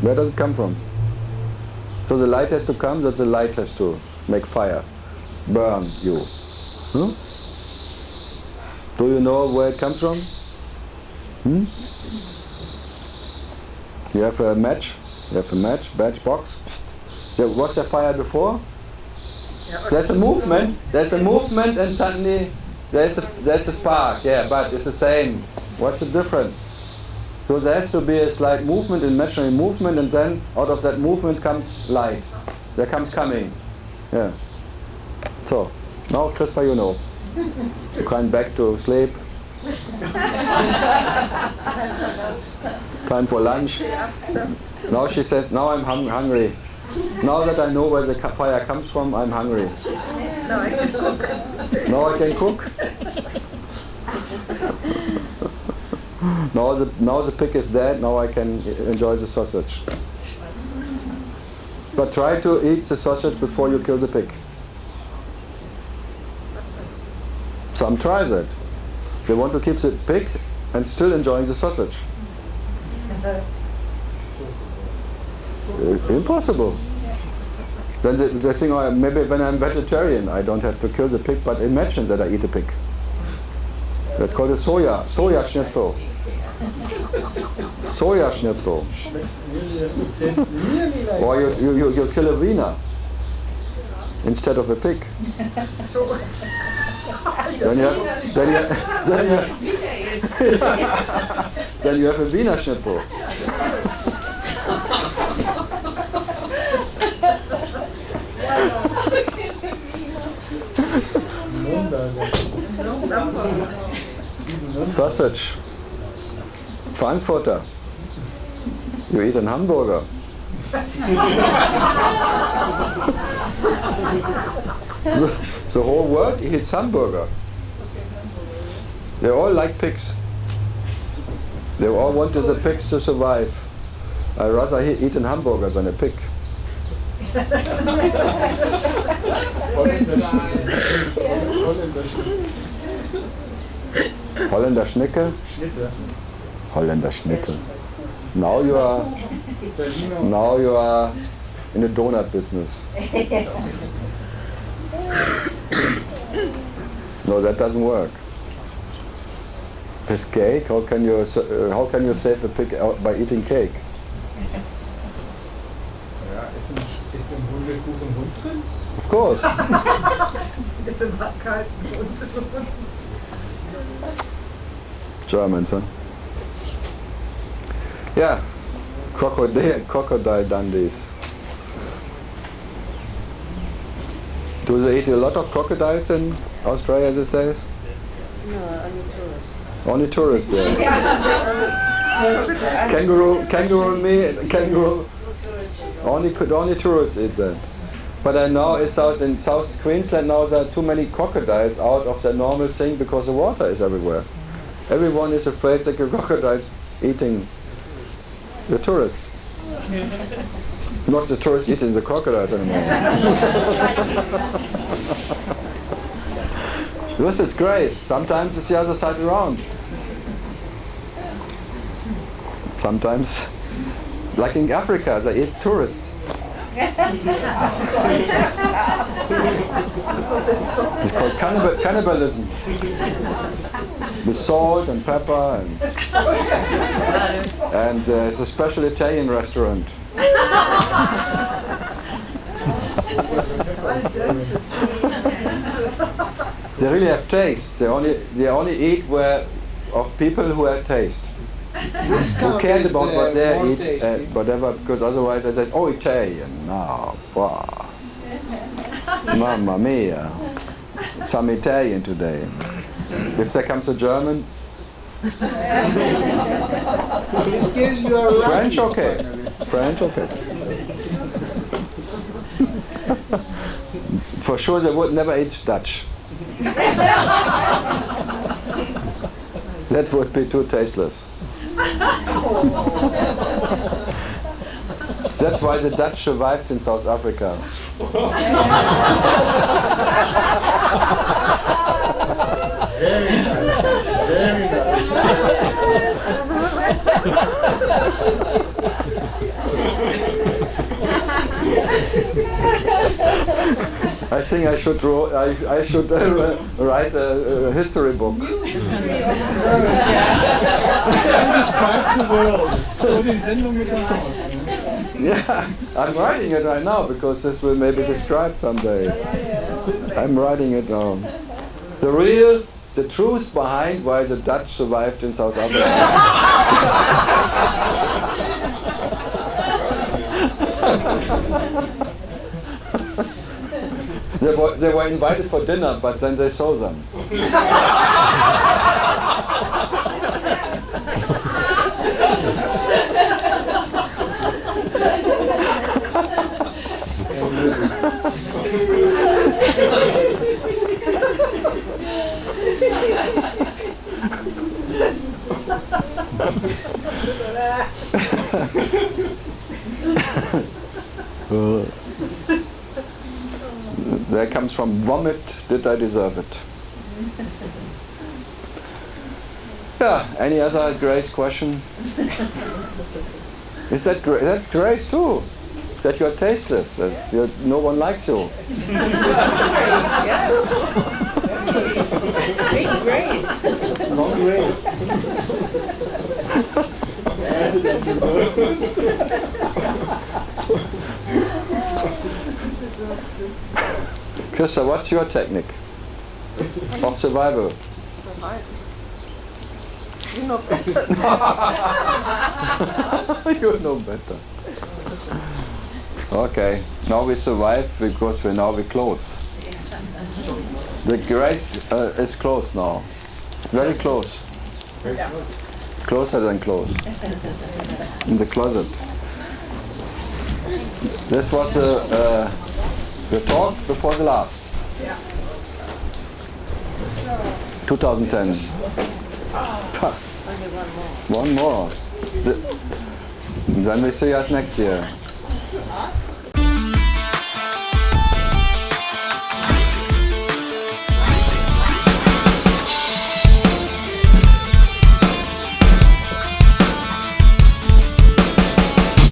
Where does it come from? So the light has to come, that the light has to make fire, burn you. Do you know where it comes from? You have a match, match box. Was there fire before? There's a movement, and suddenly there's a spark, yeah, but it's the same. What's the difference? So there has to be a slight movement, imaginary movement, and then out of that movement comes light. There comes coming. Yeah. So, now Krista, you know. Going back to sleep. Time for lunch. Now she says, now I'm hungry. Now that I know where the fire comes from, I'm hungry. Now I can cook. Now I can cook. Now the pig is dead, now I can enjoy the sausage. But try to eat the sausage before you kill the pig. Some try that. They want to keep the pig and still enjoying the sausage. Impossible. Then they think, oh, maybe when I'm vegetarian I don't have to kill the pig, but imagine that I eat a pig. That's called a soya schnitzel. Soya schnitzel. Or you kill a wiener instead of a pig. Then you have a Wiener Schnitzel. Sausage. Frankfurter. You eat a hamburger. The whole world eats hamburger. They all like pigs. They all wanted the pigs to survive. I'd rather eat a hamburger than a pig. Holländer Schnecke? Holländer Schnitte. Now you are in the donut business. No, that doesn't work. With cake, how can you save a pig by eating cake? Ist im Hundekuchen Hund drin? Of course. Ist im kalten Hund. Germans, huh? Yeah, crocodile Dundees. Do they eat a lot of crocodiles in Australia these days? No, only tourists. Only tourists there. Kangaroo Only tourists eat that. But I know in South Queensland now there are too many crocodiles out of their normal thing because the water is everywhere. Everyone is afraid that the crocodiles eating the tourists. Not the tourists eating the crocodiles anymore. This is great. Sometimes it's the other side around. Sometimes, like in Africa, they eat tourists. It's called cannibalism. With salt and pepper and it's a special Italian restaurant. They really have taste. They only eat of people who have taste. Who cared about what they eat, whatever, because otherwise they say, oh, Italian, no, wow. Mamma mia, some Italian today. If there comes a German, In this case, you are lucky. French, okay. French, okay. For sure, they would never eat Dutch. That would be too tasteless. That's why the Dutch survived in South Africa. Very nice. Very nice. I think I should write a history book. Describe the world. So die Sendung mit dem Haus. Yeah, I'm writing it right now because this will maybe describe someday. I'm writing it down. The truth behind why the Dutch survived in South Africa. They were invited for dinner, but then they saw them. That comes from vomit, did I deserve it? Yeah, any other Grace question? Is that that's Grace too? That you're tasteless, that no one likes you. Big Grace. Long Grace. Krista, what's your technique of survival? Survive. You know better. You know better. Okay, now we survive because we're close. The Grace is close now. Very close. Closer than close. In the closet. This was the talk before the last. 2010. One more. Then we see us next year.